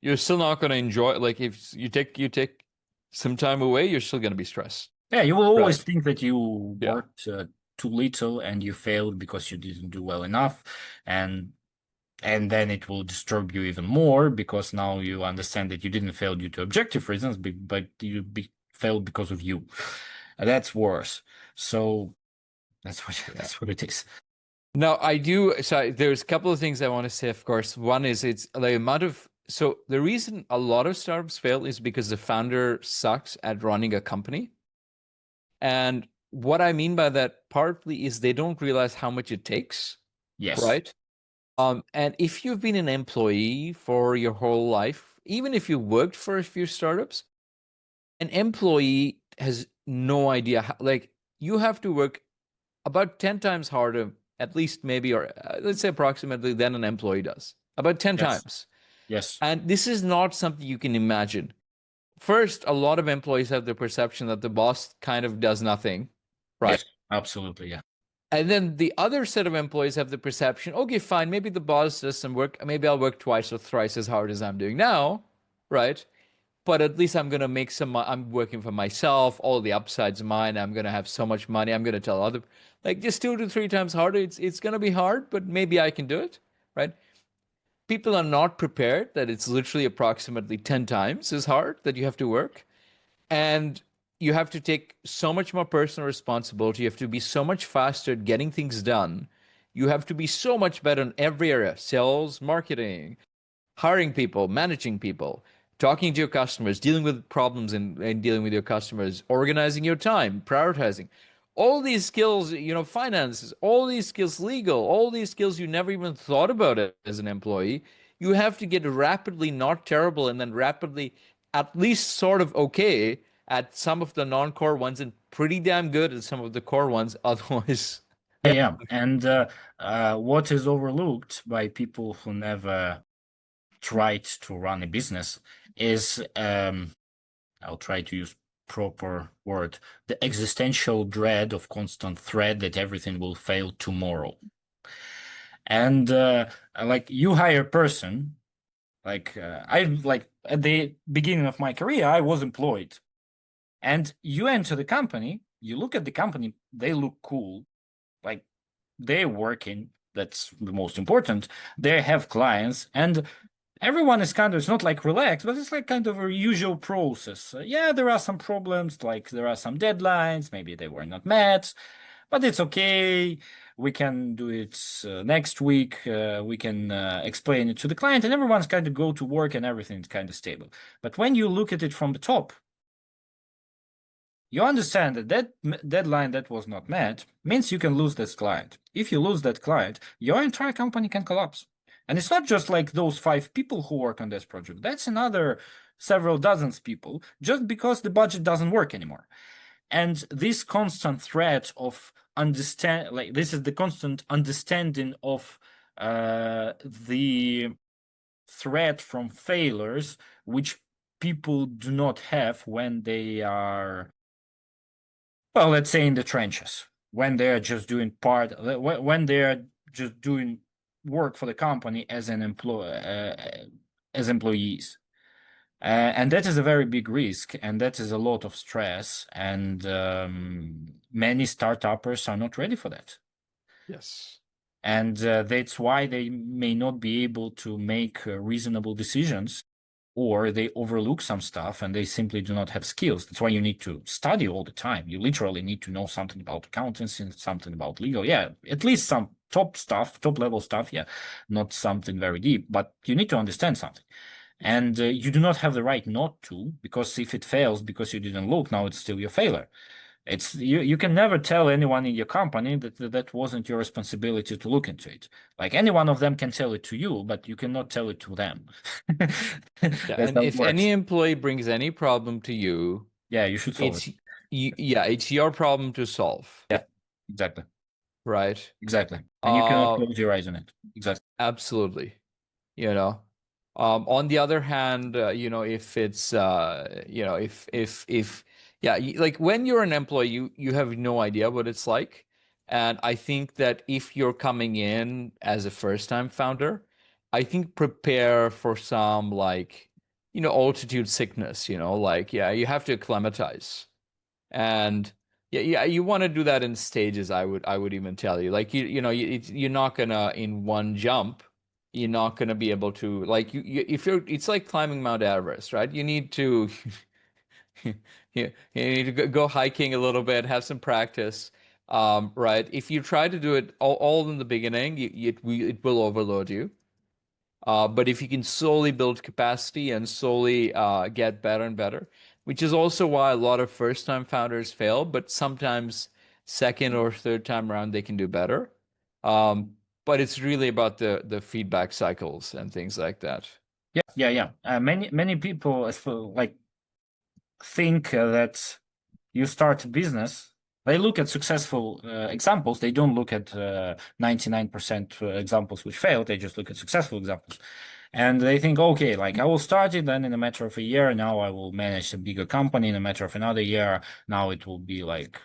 you're still not going to enjoy, like if you take some time away, you're still going to be stressed. Yeah, you will always Right. think that you Yeah. worked too little and you failed because you didn't do well enough, and and then it will disturb you even more because now you understand that you didn't fail due to objective reasons, but failed because of you. That's worse. So that's what Yeah. that's what it is. Now, so there's a couple of things I want to say, of course. One is it's the amount of, so the reason a lot of startups fail is because the founder sucks at running a company. And what I mean by that partly is they don't realize how much it takes, Yes. right? And if you've been an employee for your whole life, even if you worked for a few startups, an employee has no idea how, like you have to work about 10 times harder, at least maybe, or let's say approximately, than an employee does. About 10 Yes. times. Yes. And this is not something you can imagine. First, a lot of employees have the perception that the boss kind of does nothing, right? Yes. Absolutely. Yeah. And then the other set of employees have the perception, okay, fine, maybe the boss does some work. Maybe I'll work twice or thrice as hard as I'm doing now, right? But at least I'm going to make some, I'm working for myself. All the upside's mine. I'm going to have so much money. I'm going to tell other, like just 2 to 3 times harder. It's going to be hard, but maybe I can do it, right? People are not prepared that it's literally approximately 10 times as hard that you have to work. And you have to take so much more personal responsibility. You have to be so much faster at getting things done. You have to be so much better in every area: sales, marketing, hiring people, managing people, talking to your customers, dealing with problems and dealing with your customers, organizing your time, prioritizing. All these skills, finances, all these skills, legal, all these skills you never even thought about it as an employee. You have to get rapidly not terrible and then rapidly at least sort of okay at some of the non-core ones and pretty damn good at some of the core ones. Otherwise, Yeah. Yeah. And what is overlooked by people who never tried to run a business is I'll try to use proper word, the existential dread of constant threat that everything will fail tomorrow. And like you hire a person, like at the beginning of my career, I was employed. And you enter the company, you look at the company, they look cool, like they're working. That's the most important. They have clients, and everyone is kind of, it's not like relaxed, but it's like kind of a usual process. Yeah, there are some problems, like there are some deadlines, maybe they were not met, but it's okay. We can do it next week. We can explain it to the client, and everyone's kind of go to work and everything's kind of stable. But when you look at it from the top, you understand that deadline that was not met means you can lose this client. If you lose that client, your entire company can collapse. And it's not just like those 5 people who work on this project. That's another several dozens people just because the budget doesn't work anymore. And this constant threat of this is the constant understanding of the threat from failures, which people do not have when they are, well, let's say in the trenches, when they're just doing when they're just doing work for the company as an as employees. And that is a very big risk, and that is a lot of stress, and many startuppers are not ready for that. yes. And that's why they may not be able to make reasonable decisions, or they overlook some stuff and they simply do not have skills. That's why you need to study all the time. You literally need to know something about accountancy and something about legal. Yeah, at least some top stuff, top level stuff. Yeah, not something very deep, but you need to understand something. And you do not have the right not to, because if it fails because you didn't look, now it's still your failure. It's you can never tell anyone in your company that wasn't your responsibility to look into it. Like any one of them can tell it to you, but you cannot tell it to them. Yeah, That's and how it if any works. employee brings any problem to you, Yeah, you should solve it. it's yeah, it's your problem to solve, Yeah, exactly. right? Exactly. And you cannot Uh, close your eyes on it. Exactly. Absolutely. You know, on the other hand, if it's, yeah, like when you're an employee, you have no idea what it's like. And I think that if you're coming in as a first-time founder, I think prepare for some like, altitude sickness, like, yeah, you have to acclimatize. And yeah, you want to do that in stages. I would even tell you, like you're not gonna in one jump. You're not gonna be able to like if you're. It's like climbing Mount Everest, right? You need to you need to go hiking a little bit, have some practice. Right? If you try to do it all in the beginning, it will overload you. But if you can slowly build capacity and slowly get better and better, which is also why a lot of first-time founders fail, but sometimes second or third time around they can do better. But it's really about the feedback cycles and things like that. Yeah, yeah, yeah. Many people like think that you start a business They look at successful examples. They don't look at 99% examples which failed. They just look at successful examples. And they think, okay, like I will start it, then in a matter of a year, now I will manage a bigger company. In a matter of another year, now it will be like,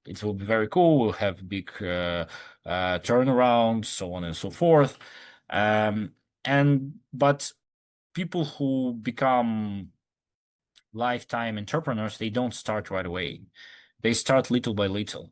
it will be very cool. We'll have big turnaround, so on and so forth. But people who become lifetime entrepreneurs, they don't start right away. They start little by little.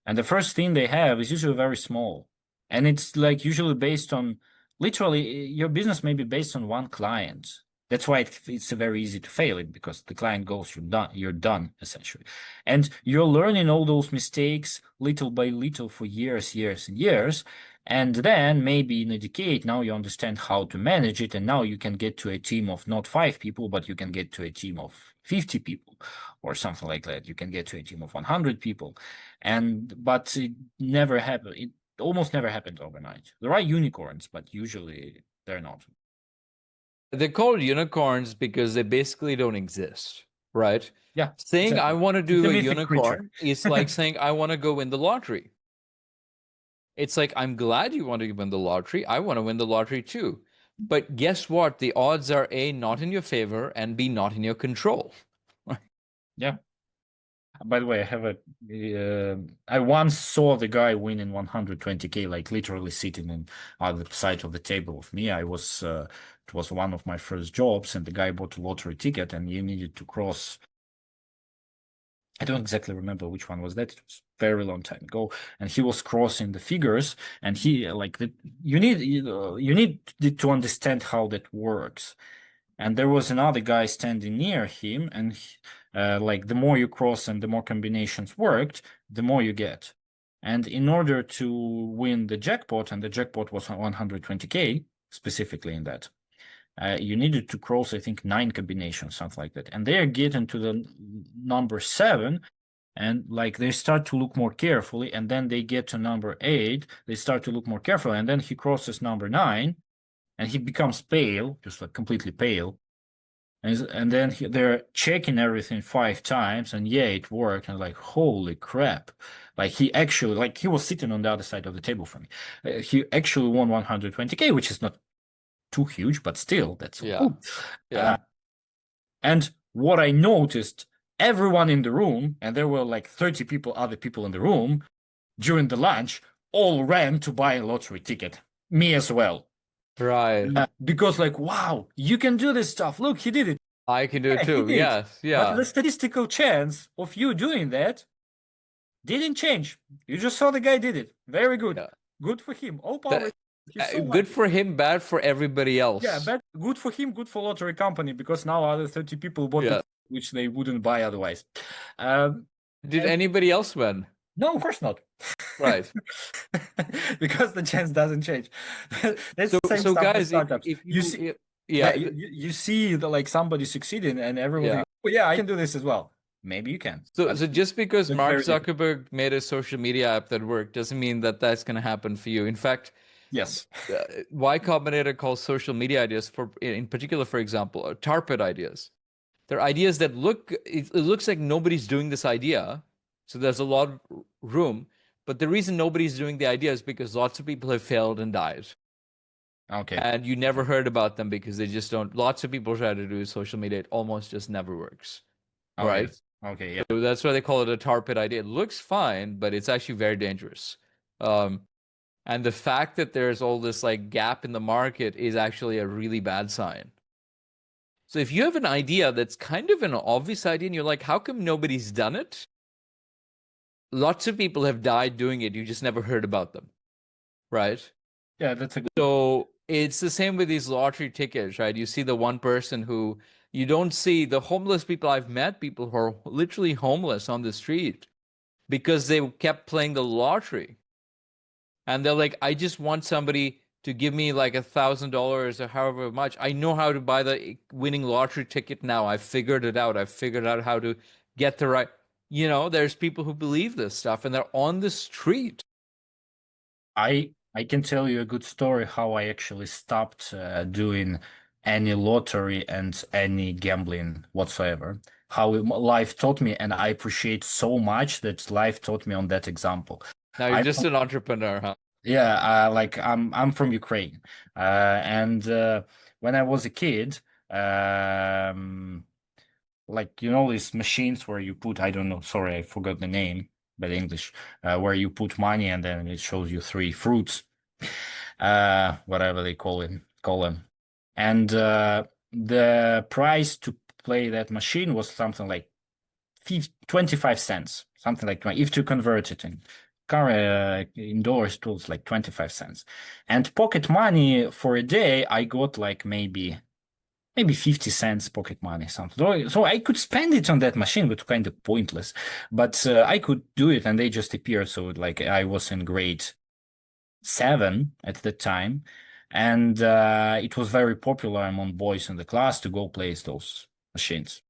And the first thing they have is usually very small. And it's like usually based on literally your business may be based on one client. That's why it's very easy to fail it because the client goes, you're done essentially. And you're learning all those mistakes little by little for years, years and years. And then maybe in a decade, now you understand how to manage it. And now you can get to a team of not 5 people, but you can get to a team of 50 people or something like that. You can get to a team of 100 people. But it never happened. It almost never happened overnight. There are unicorns, but usually they're not. They're called unicorns because they basically don't exist, right? Yeah, Saying I exactly. want to It's do a a mythic creature. unicorn is like saying I want to go win the lottery. It's like, I'm glad you want to win the lottery. I want to win the lottery too. But guess what? The odds are A, not in your favor, and B, not in your control. Yeah. By the way, I once saw the guy winning 120K, like literally sitting on the side of the table with me. It was one of my first jobs, and the guy bought a lottery ticket, and you needed to cross. I don't exactly remember which one was that. It was a very long time ago, and he was crossing the figures, and you need to understand how that works. And there was another guy standing near him, and like the more you cross and the more combinations worked, the more you get. And in order to win the jackpot, and the jackpot was 120K specifically in that, you needed to cross, I think, 9 combinations, something like that. And they're getting to the number 7, and like they start to look more carefully, and then they get to number 8, they start to look more carefully, and then he crosses number 9, and he becomes pale, just like completely pale. And then they're checking everything 5 times, and yeah, it worked. And like, holy crap! Like he was sitting on the other side of the table from me. He actually won 120K, which is not too huge, but still, that's so cool. Yeah. And what I noticed, everyone in the room, and there were like 30 other people in the room during the lunch, all ran to buy a lottery ticket. Me as well. Right. Because like, wow, you can do this stuff. Look, he did it. I can do it Yeah, he too. did. Yes. But Yeah. the statistical chance of you doing that didn't change. You just saw the guy did it. Very good. Yeah. Good for him. All power. He's so Good lucky. for him, bad for everybody else. Yeah, good for him, good for lottery company, because now other 30 people bought Yeah. it, which they wouldn't buy otherwise. Did anybody else win? No, of course not. Right. Because the chance doesn't change. That's the same So stuff with guys, startups. if You you see, yeah, you see like somebody succeeding, and everyone yeah. thinks, oh yeah, I can do this as well. Maybe you can. So But just because that's Mark very different. Zuckerberg made a social media app that worked doesn't mean that that's going to happen for you. In fact, Yes. Y Combinator calls social media ideas, for in particular, for example, target ideas. They're ideas that it looks like nobody's doing this idea, so there's a lot of room. But the reason nobody's doing the idea is because lots of people have failed and died. Okay. And you never heard about them because they just don't. Lots of people try to do social media, it almost just never works. Okay. Right? Okay. Yeah. So that's why they call it a tar pit idea. It looks fine, but it's actually very dangerous. And the fact that there's all this like gap in the market is actually a really bad sign. So if you have an idea that's kind of an obvious idea and you're like, how come nobody's done it? Lots of people have died doing it. You just never heard about them. Right? Yeah, that's a good. So it's the same with these lottery tickets, right? You see the one person who you don't see the homeless people. I've met people who are literally homeless on the street because they kept playing the lottery. And they're like, I just want somebody to give me like $1,000 or however much. I know how to buy the winning lottery ticket now. I figured it out. I figured out how to get the right. There's people who believe this stuff and they're on the street. I can tell you a good story how I actually stopped doing any lottery and any gambling whatsoever. How life taught me, and I appreciate so much that life taught me on that example. Now you're I'm just an entrepreneur, huh? Yeah, like I'm from Ukraine, and when I was a kid, um, like these machines where you put, I don't know, sorry, I forgot the name, but English, where you put money and then it shows you three fruits, whatever they call them, and the price to play that machine was something like 25 cents, something like 20, if to convert it in dollars, it was like 25 cents. And pocket money for a day, I got like maybe 50 cents pocket money, something. So I could spend it on that machine, but kind of pointless. But I could do it and they just appeared. So like I was in grade 7 at the time. And it was very popular among boys in the class to go play those machines.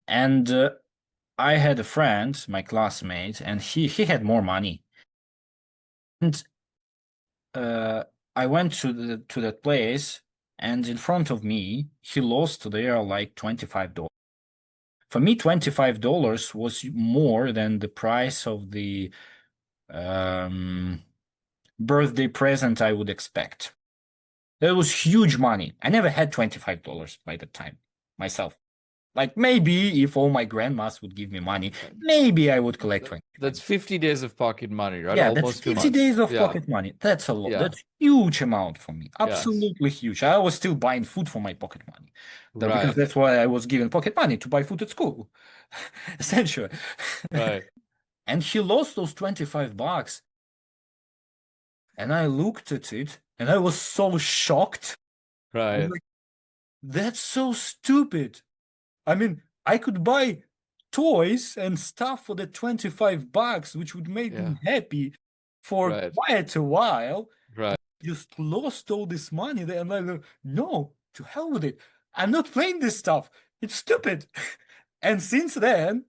And I had a friend, my classmate, and he had more money. And uh, I went to that place, and in front of me, he lost there like $25. For me, $25 was more than the price of the um, birthday present I would expect. That was huge money. I never had $25 by that time myself. Like maybe if all my grandmas would give me money, maybe I would collect That's 25. 50 days of pocket money, right? Yeah, that's Almost two 50 months. days of Yeah. pocket money. That's a lot. Yeah. That's huge amount for me. Yes. Absolutely huge. I was still buying food for my pocket money. Because Right. that's why I was given pocket money to buy food at school, essentially. Right. And he lost those $25. And I looked at it and I was so shocked. I was Right. like, that's so stupid. I mean, I could buy toys and stuff for the $25, which would make Yeah. me happy for Right. quite a while. Right. Just lost all this money there. And I'm like, no, to hell with it. I'm not playing this stuff. It's stupid. And since then,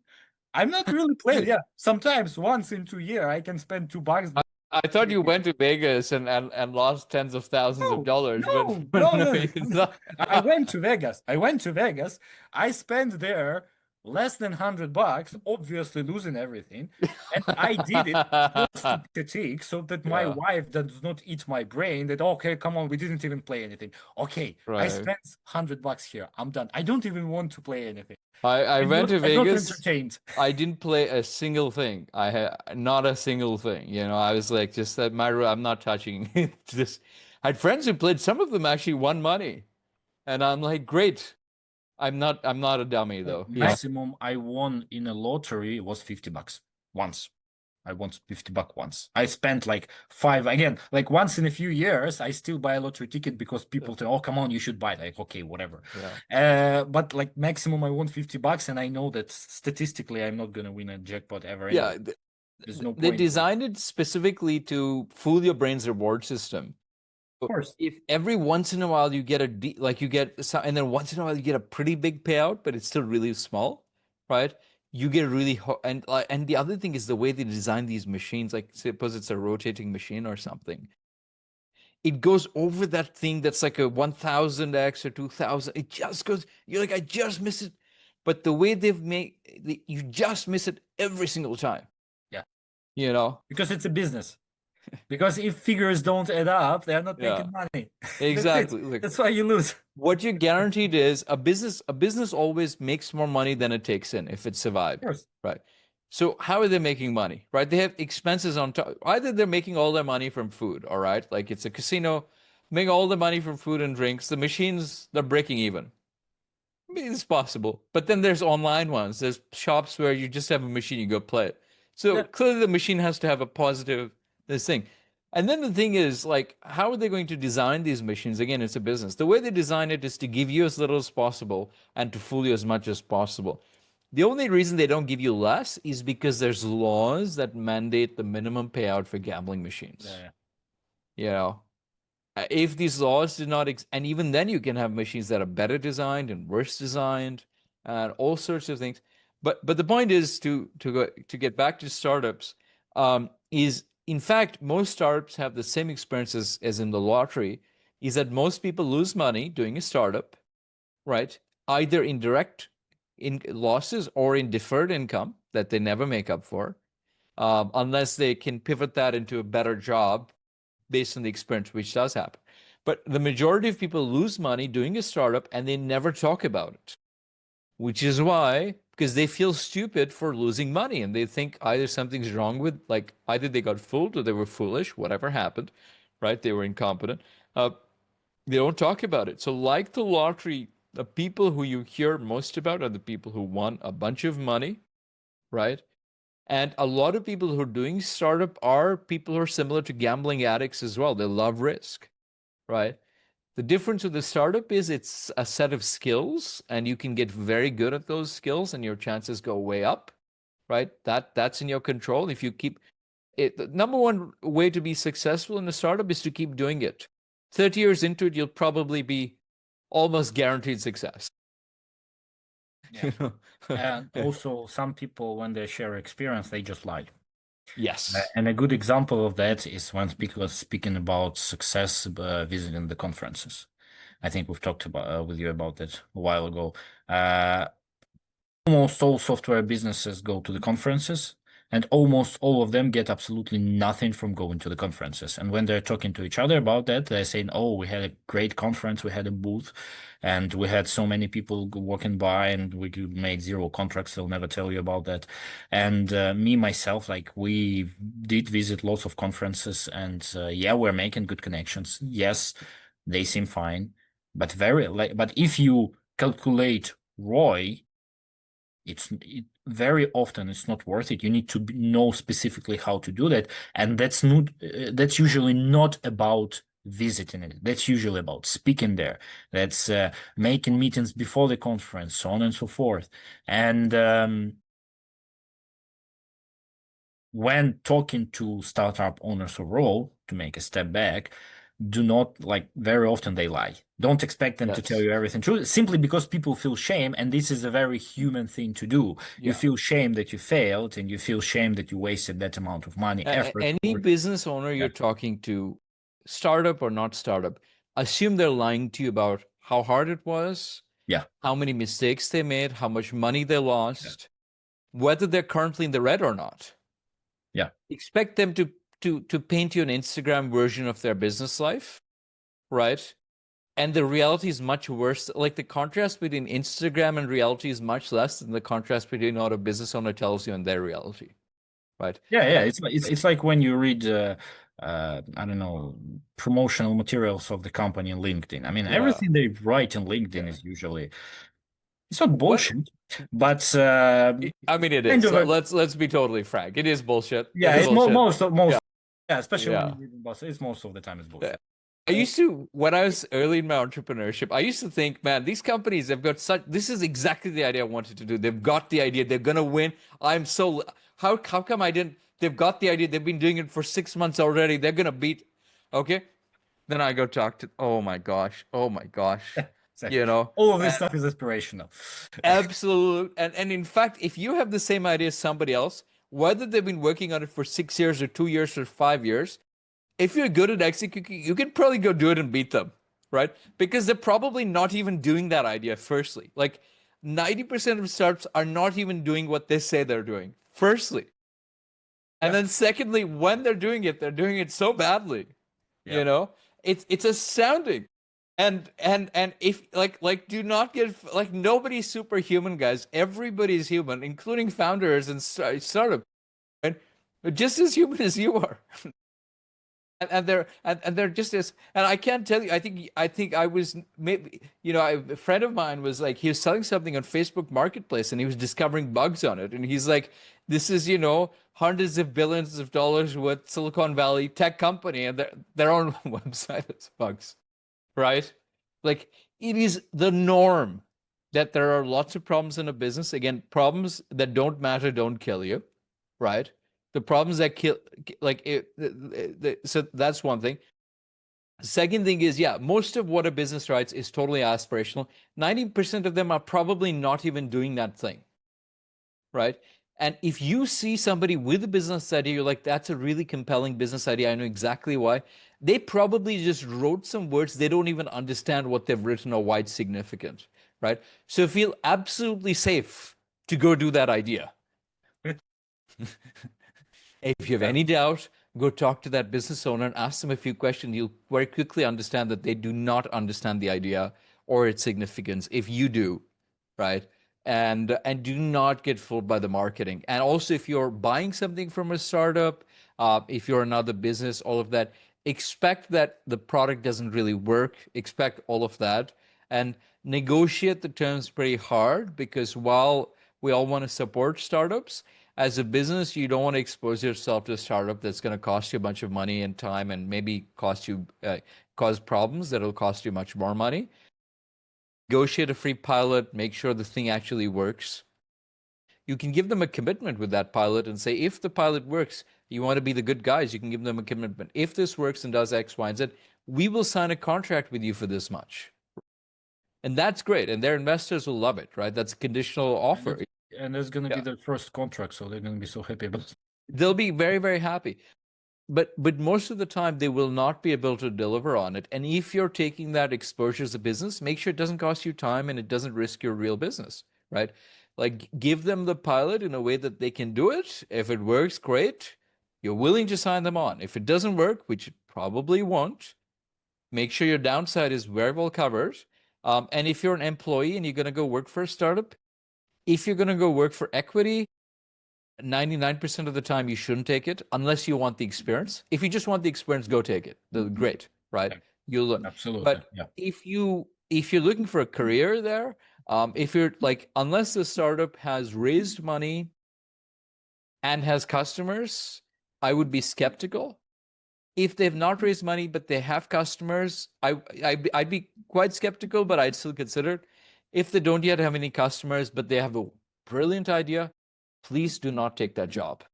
I'm not really playing. Yeah, sometimes once in 2 years, I can spend $2, I, but I thought you went to Vegas and lost tens of thousands of no, dollars, but no, but no, no, no. it's not. I went to Vegas. I went to Vegas. I spent there less than $100, obviously losing everything. And I did it just to critique so that my Yeah. wife does not eat my brain that, okay, come on, we didn't even play anything. Okay, I Right. spent $100 here. I'm done. I don't even want to play anything. I went to I'm not Vegas. entertained. I didn't play a single thing. I had not a single thing. I was like, just that my room, I'm not touching it. Just I had friends who played. Some of them actually won money, and I'm like, great. I'm not a dummy though. Maximum I won in a lottery was $50 once. I won $50 once. I spent like five again, like once in a few years. I still buy a lottery ticket because people say, "Oh, come on, you should buy it." Like, okay, whatever. Yeah. But like maximum, I won $50, and I know that statistically, I'm not gonna win a jackpot ever anyway. Yeah. There's no They point. designed it specifically to fool your brain's reward system. Of course. If every once in a while you get like you get some, and then once in a while you get a pretty big payout, but it's still really small, right? You get really and the other thing is the way they design these machines. Like suppose it's a rotating machine or something, it goes over that thing that's like a 1000x or 2000. It just goes. You're like, I just miss it, but the way they've made you just miss it every single time. Yeah. You know. Because it's a business. Because if figures don't add up, they are not Yeah. making money. That's it. Exactly. Like, That's why you lose. what you're guaranteed is a business always makes more money than it takes in if it Of survived, course. right? So how are they making money, right? They have expenses on top. Either they're making all their money from food, all right? Like it's a casino, making all the money from food and drinks. The machines, they're breaking even. I mean, it's possible. But then there's online ones. There's shops where you just have a machine, you go play it. So Yeah. clearly the machine has to have a positive this thing. And then the thing is, like, how are they going to design these machines? Again, it's a business. The way they design it is to give you as little as possible and to fool you as much as possible. The only reason they don't give you less is because there's laws that mandate the minimum payout for gambling machines. Yeah. You know, if these laws did not, and even then you can have machines that are better designed and worse designed, and all sorts of things. But the point is to get back to startups, is in fact most startups have the same experiences as in the lottery. is that most people lose money doing a startup, right? Either in direct in losses or in deferred income that they never make up for, unless they can pivot that into a better job based on the experience, which does happen. But the majority of people lose money doing a startup and they never talk about it, which is why, because they feel stupid for losing money and they think either something's wrong with, like, either they got fooled or they were foolish, whatever happened, right? They were incompetent. They don't talk about it. So, like the lottery, the people who you hear most about are the people who won a bunch of money, right? And a lot of people who are doing startup are people who are similar to gambling addicts as well. They love risk, right? The difference with the startup is it's a set of skills, and you can get very good at those skills, and your chances go way up, right? That's in your control. If you keep it, the number one way to be successful in a startup is to keep doing it. 30 years into it, you'll probably be almost guaranteed success. Yeah. And also, some people, when they share experience, they just lie. Yes. And a good example of that is when people are speaking about success visiting the conferences. I think we've talked about with you about that a while ago. Almost all software businesses go to the conferences, and almost all of them get absolutely nothing from going to the conferences. And when they're talking to each other about that, they're saying, "Oh, we had a great conference, we had a booth, and we had so many people walking by, and we made 0 contracts." They'll never tell you about that. And me myself, like we did visit lots of conferences, and yeah, we're making good connections. Yes, they seem fine, but but if you calculate ROI, very often it's not worth it. You need to know specifically how to do that, and that's usually not about visiting it. That's usually about speaking there. That's making meetings before the conference, so on and so forth. And when talking to startup owners overall, to make a step back, do not, like, very often they lie. Don't expect them to tell Yes. you everything true, simply because people feel shame, and this is a very human thing to do. You Yeah. feel shame that you failed, and you feel shame that you wasted that amount of money, effort. Any business owner Yeah, you're talking to, startup or not startup, assume they're lying to you about how hard it was, yeah, how many mistakes they made, how much money they yeah, lost, whether they're currently in the red or not. yeah, Expect them to paint you an Instagram version of their business life, right? And the reality is much worse. Like the contrast between Instagram and reality is much less than the contrast between what a business owner tells you and their reality, right? yeah. It's like when you read I don't know, promotional materials of the company on LinkedIn. I mean, Yeah, everything they write on LinkedIn yeah. is usually, it's not What bullshit, but I mean, it kind is. of a, Let's be totally frank. It is bullshit. yeah, It's it's bullshit. most, Yeah, yeah, especially when yeah. you live in Boston, it's most of the time it's Yeah. bullshit. I used to, when I was early in my entrepreneurship, I used to think, man, these companies, they've got such, this is exactly the idea I wanted to do. They've got the idea. They're going to win. I'm so, how come I didn't, they've got the idea. They've been doing it for 6 months already. They're going to beat, okay? Then I go talk to, oh my gosh, oh my gosh, So, you know, all of this stuff is aspirational. absolute. And in fact, if you have the same idea as somebody else, whether they've been working on it for 6 years or 2 years or 5 years, if you're good at executing, you can probably go do it and beat them, right? Because they're probably not even doing that idea, firstly. Like 90% of startups are not even doing what they say they're doing, firstly. And Yeah, then secondly, when they're doing it so badly, yeah, you know? It's astounding. And if like do not get like nobody's superhuman, guys. Everybody's human, including founders and startup, right? Just as human as you are. And they're just as, and I can't tell you. I think I was, maybe, a friend of mine was like, he was selling something on Facebook Marketplace and he was discovering bugs on it, and he's like, this is hundreds of billions of dollars with Silicon Valley tech company, and their own website has bugs, right? Like, it is the norm that there are lots of problems in a business. Again, problems that don't matter don't kill you, right? The problems that kill, like so that's one thing. Second thing is, yeah, most of what a business writes is totally aspirational. 90% of them are probably not even doing that thing, right? And if you see somebody with a business idea, you're like, that's a really compelling business idea. I know exactly why. They probably just wrote some words. They don't even understand what they've written or why it's significant, right? So feel absolutely safe to go do that idea. If you have any doubt, go talk to that business owner and ask them a few questions. You'll very quickly understand that they do not understand the idea or its significance if you do, right? And do not get fooled by the marketing. And also, if you're buying something from a startup, if you're another business, all of that, expect that the product doesn't really work. Expect all of that, and negotiate the terms pretty hard because while we all want to support startups, as a business, you don't want to expose yourself to a startup that's going to cost you a bunch of money and time and maybe cause problems that'll cost you much more money. Negotiate a free pilot, make sure the thing actually works. You can give them a commitment with that pilot and say, if the pilot works, you want to be the good guys, you can give them a commitment. If this works and does X, Y, and Z, we will sign a contract with you for this much. And that's great. And their investors will love it, right? That's a conditional offer. And that's going to be their first contract, so they're going to be so happy about it. They'll be very, very happy. But most of the time they will not be able to deliver on it. And if you're taking that exposure as a business, make sure it doesn't cost you time and it doesn't risk your real business, right? Like give them the pilot in a way that they can do it. If it works, great. You're willing to sign them on. If it doesn't work, which it probably won't, make sure your downside is very well covered. And if you're an employee and you're going to go work for a startup, if you're going to go work for equity, 99% of the time you shouldn't take it unless you want the experience. If you just want the experience, go take it. Great, right? Yeah, You'll learn. absolutely. But Yeah. if you're looking for a career there, if you're like, unless the startup has raised money and has customers, I would be skeptical. If they've not raised money but they have customers, I'd be quite skeptical, but I'd still consider it. If they don't yet have any customers but they have a brilliant idea, please do not take that job.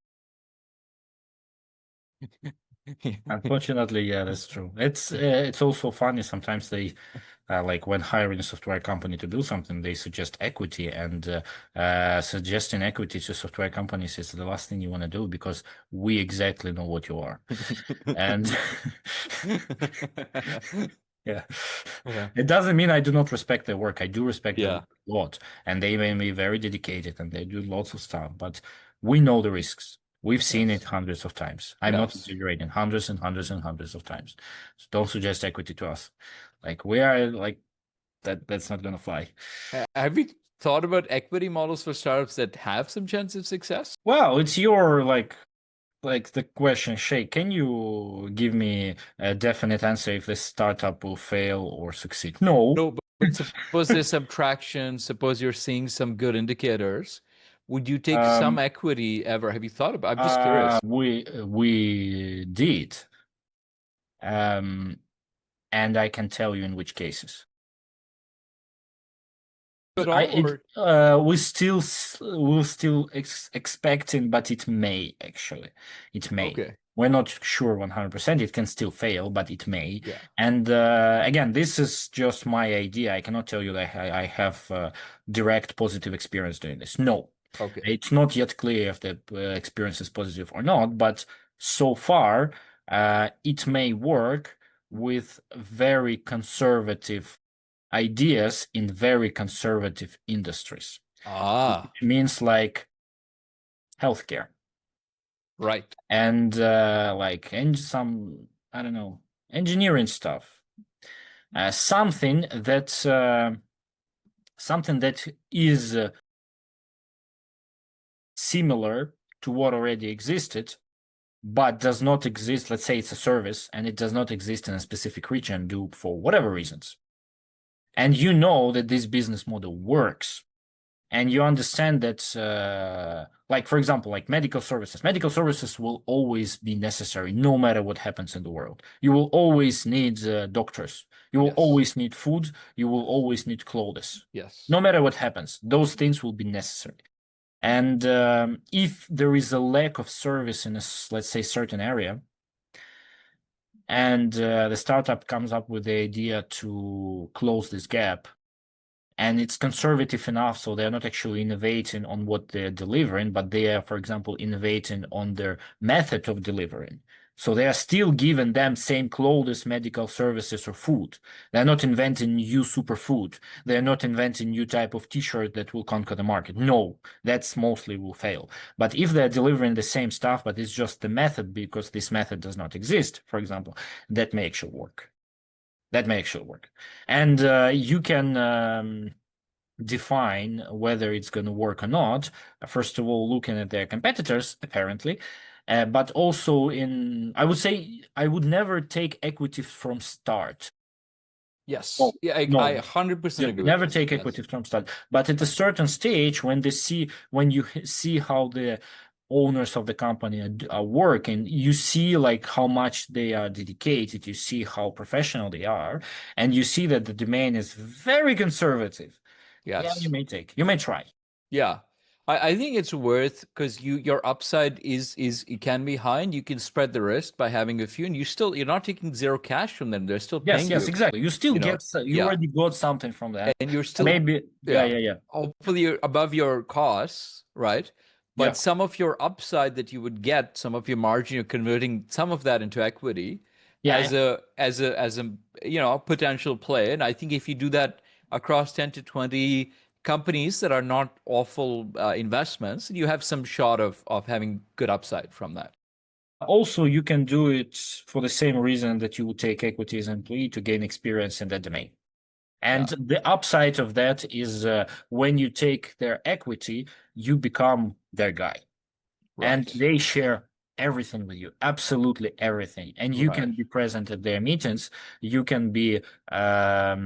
Unfortunately, yeah, that's true. It's also funny sometimes they like when hiring a software company to do something, they suggest equity, and suggesting equity to software companies is the last thing you want to do because we exactly know what you are. And yeah. Yeah. It doesn't mean I do not respect their work. I do respect their Yeah. work a lot, and they may be very dedicated and they do lots of stuff, but we know the risks. We've seen it Yes. hundreds of times. I'm not Yes. exaggerating, hundreds and hundreds and hundreds of times. So don't suggest equity to us. Like we are like that's not gonna fly. Have you thought about equity models for startups that have some chance of success? Well, it's your like the question, Shay, can you give me a definite answer if this startup will fail or succeed? No. No, but suppose there's some traction, suppose you're seeing some good indicators. Would you take some equity ever? Have you thought about? I'm just curious. We did. And I can tell you in which cases. At all, We're still expecting, but it may actually. It may. Okay. We're not sure 100%. It can still fail, but it may. Yeah. And again, this is just my idea. I cannot tell you that I have direct positive experience doing this. No. Okay. It's not yet clear if the experience is positive or not, but so far, it may work with very conservative ideas in very conservative industries. Ah, It means like healthcare right. and some, I don't know, engineering stuff. Something that is similar to what already existed, but does not exist. Let's say it's a service and it does not exist in a specific region due for whatever reasons. And you know that this business model works. And you understand that, like, for example, like medical services will always be necessary no matter what happens in the world. You will always need doctors. You will Yes. always need food. You will always need clothes. Yes. No matter what happens, those things will be necessary. And if there is a lack of service in a, let's say, certain area, and the startup comes up with the idea to close this gap, and it's conservative enough so they're not actually innovating on what they're delivering, but they are, for example, innovating on their method of delivering. So they are still giving them same clothes, medical services, or food. They're not inventing new superfood. They're not inventing new type of t-shirt that will conquer the market. No, that's mostly will fail. But if they're delivering the same stuff, but it's just the method because this method does not exist, for example, that may actually work. That may actually work. And you can define whether it's going to work or not. First of all, looking at their competitors, apparently, but also I would say, I would never take equity from start. Yes. Oh, Yeah, I no, 100% you agree with never this. take Yes. equity from start. But at a certain stage, when you see how the owners of the company are working, you see like how much they are dedicated, you see how professional they are, and you see that the domain is very conservative. Yeah, Yes. you may try. Yeah. I think it's worth because your upside is it can be high and you can spread the risk by having a few and you're not taking zero cash from them. They're still Yes, paying yes, you, exactly. You still you know. you Yeah. already got something from them. And you're still, Maybe, yeah, yeah, yeah, yeah, hopefully you're above your costs, right? But yeah, some of your upside that you would get, some of your margin, you're converting some of that into equity yeah. as a potential play. And I think if you do that across 10 to 20 companies that are not awful investments, you have some shot of having good upside from that. Also, you can do it for the same reason that you would take equity as an employee to gain experience in that domain. And Yeah, the upside of that is when you take their equity, you become their guy. And right, they share everything with you, absolutely everything. And you right, can be present at their meetings. You can be, uh,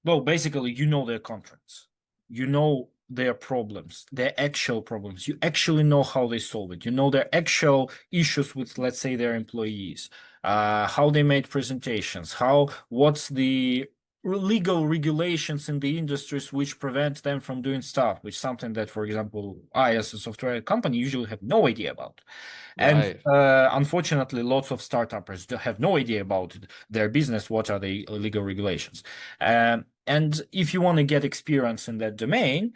well, basically, you know their contracts, you know their problems, their actual problems. You actually know how they solve it. You know their actual issues with, let's say, their employees, how they made presentations, what's the legal regulations in the industries which prevent them from doing stuff, which is something that, for example, I, as a software company, usually have no idea about. And right. unfortunately, lots of startups have no idea about their business. What are the legal regulations? And if you want to get experience in that domain,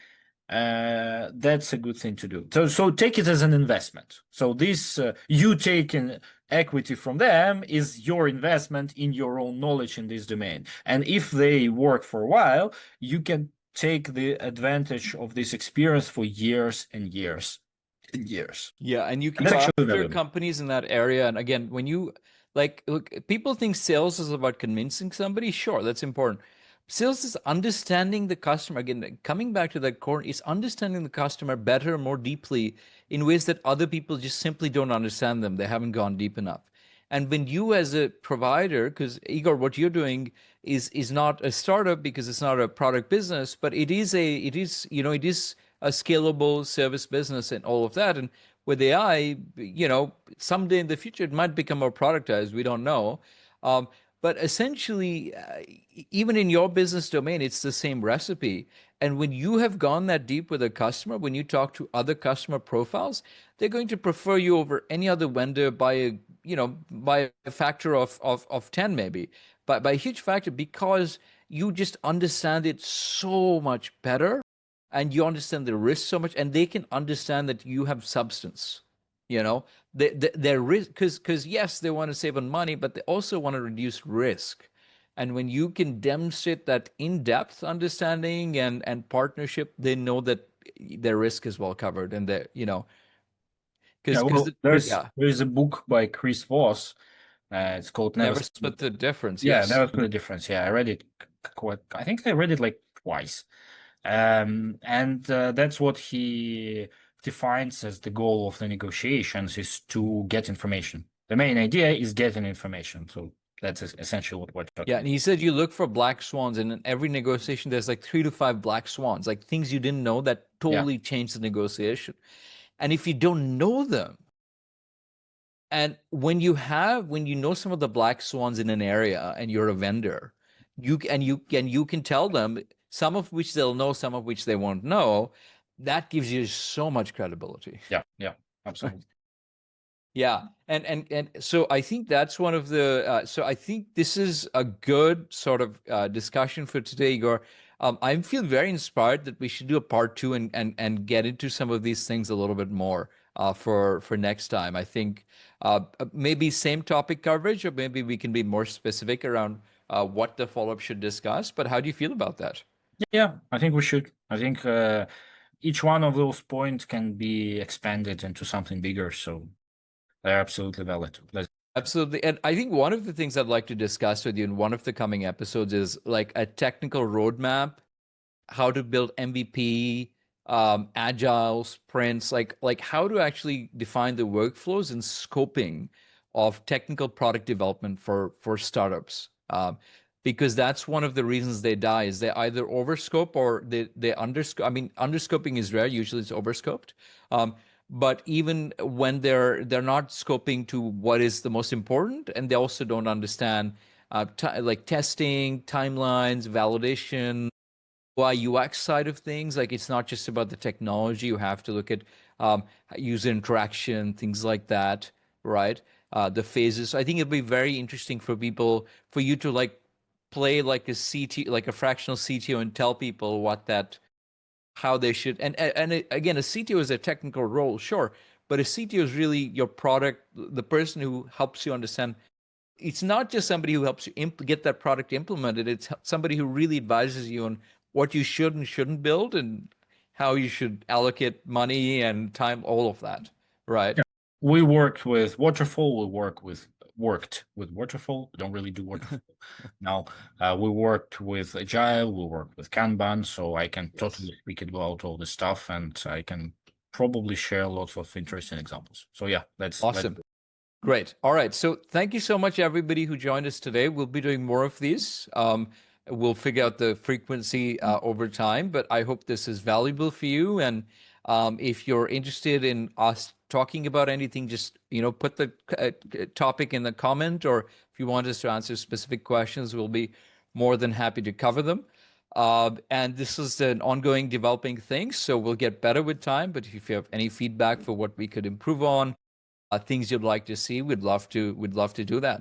that's a good thing to do. So take it as an investment. So this you taking equity from them is your investment in your own knowledge in this domain. And if they work for a while, you can take the advantage of this experience for years and years and years. Yeah, and you And can that's go actually after valuable. companies in that area. And again, when you like, look, people think sales is about convincing somebody. Sure, that's important. Sales is understanding the customer. Again, coming back to that core, is understanding the customer better, more deeply in ways that other people just simply don't understand them. They haven't gone deep enough. And when you, as a provider, because Igor, what you're doing is not a startup because it's not a product business, but it is a scalable service business and all of that. And with AI, someday in the future, it might become more productized. We don't know. Um, but essentially, even in your business domain, it's the same recipe. And when you have gone that deep with a customer, when you talk to other customer profiles, they're going to prefer you over any other vendor by a factor of 10, maybe, by a huge factor, because you just understand it so much better and you understand the risk so much, and they can understand that you have substance. You know, their risk, because yes, they want to save on money, but they also want to reduce risk. And when you can demonstrate that in-depth understanding and partnership, they know that their risk is well covered, and that Yeah, because well, yeah, there's a book by Chris Voss. It's called Never never Split. split the difference. Yeah, Yes. Never Split the Difference. Yeah, I read it quite. I think I read it like twice. And that's what he defines as the goal of the negotiations is to get information. The main idea is getting information. So that's essentially what we're Yeah, talking and about. he said you look for black swans, and in every negotiation, there's like 3 to 5 black swans, like things you didn't know that Yeah, totally change the negotiation. And if you don't know them, and when you know some of the black swans in an area and you're a vendor, you can tell them some of which they'll know, some of which they won't know, that gives you so much credibility. yeah, yeah, absolutely. Yeah, and so I think that's one of the so I think this is a good sort of discussion for today, Igor. I feel very inspired that we should do a part two and get into some of these things a little bit more for next time. I think maybe same topic coverage, or maybe we can be more specific around what the follow-up should discuss. But how do you feel about that? Yeah, I think we should. I think each one of those points can be expanded into something bigger, so they're absolutely valid. Let's Absolutely. And I think one of the things I'd like to discuss with you in one of the coming episodes is like a technical roadmap, how to build MVP, agile sprints, like how to actually define the workflows and scoping of technical product development for startups. Because that's one of the reasons they die is they either overscope or they underscope. I mean, underscoping is rare. Usually it's overscoped. But even when they're not scoping to what is the most important, and they also don't understand like testing, timelines, validation, UI UX side of things. Like it's not just about the technology. You have to look at user interaction, things like that, right? The phases. So I think it'll be very interesting for people, for you to like play like a CT, like a fractional CTO, and tell people what that, how they should. And again, a CTO is a technical role, sure, but a CTO is really your product, the person who helps you understand. It's not just somebody who helps you get that product implemented. It's somebody who really advises you on what you should and shouldn't build and how you should allocate money and time, all of that, right? yeah. We worked with Waterfall. Worked with Waterfall. We don't really do Waterfall now. We worked with Agile. We worked with Kanban. So I can Yes. totally speak about all this stuff, and I can probably share lots of interesting examples. So yeah, let's. Awesome. Great. All right. So thank you so much, everybody who joined us today. We'll be doing more of these. We'll figure out the frequency over time, but I hope this is valuable for you. And if you're interested in us talking about anything, just put the topic in the comment, or if you want us to answer specific questions, we'll be more than happy to cover them. And this is an ongoing developing thing, so we'll get better with time. But if you have any feedback for what we could improve on, things you'd like to see, we'd love to do that.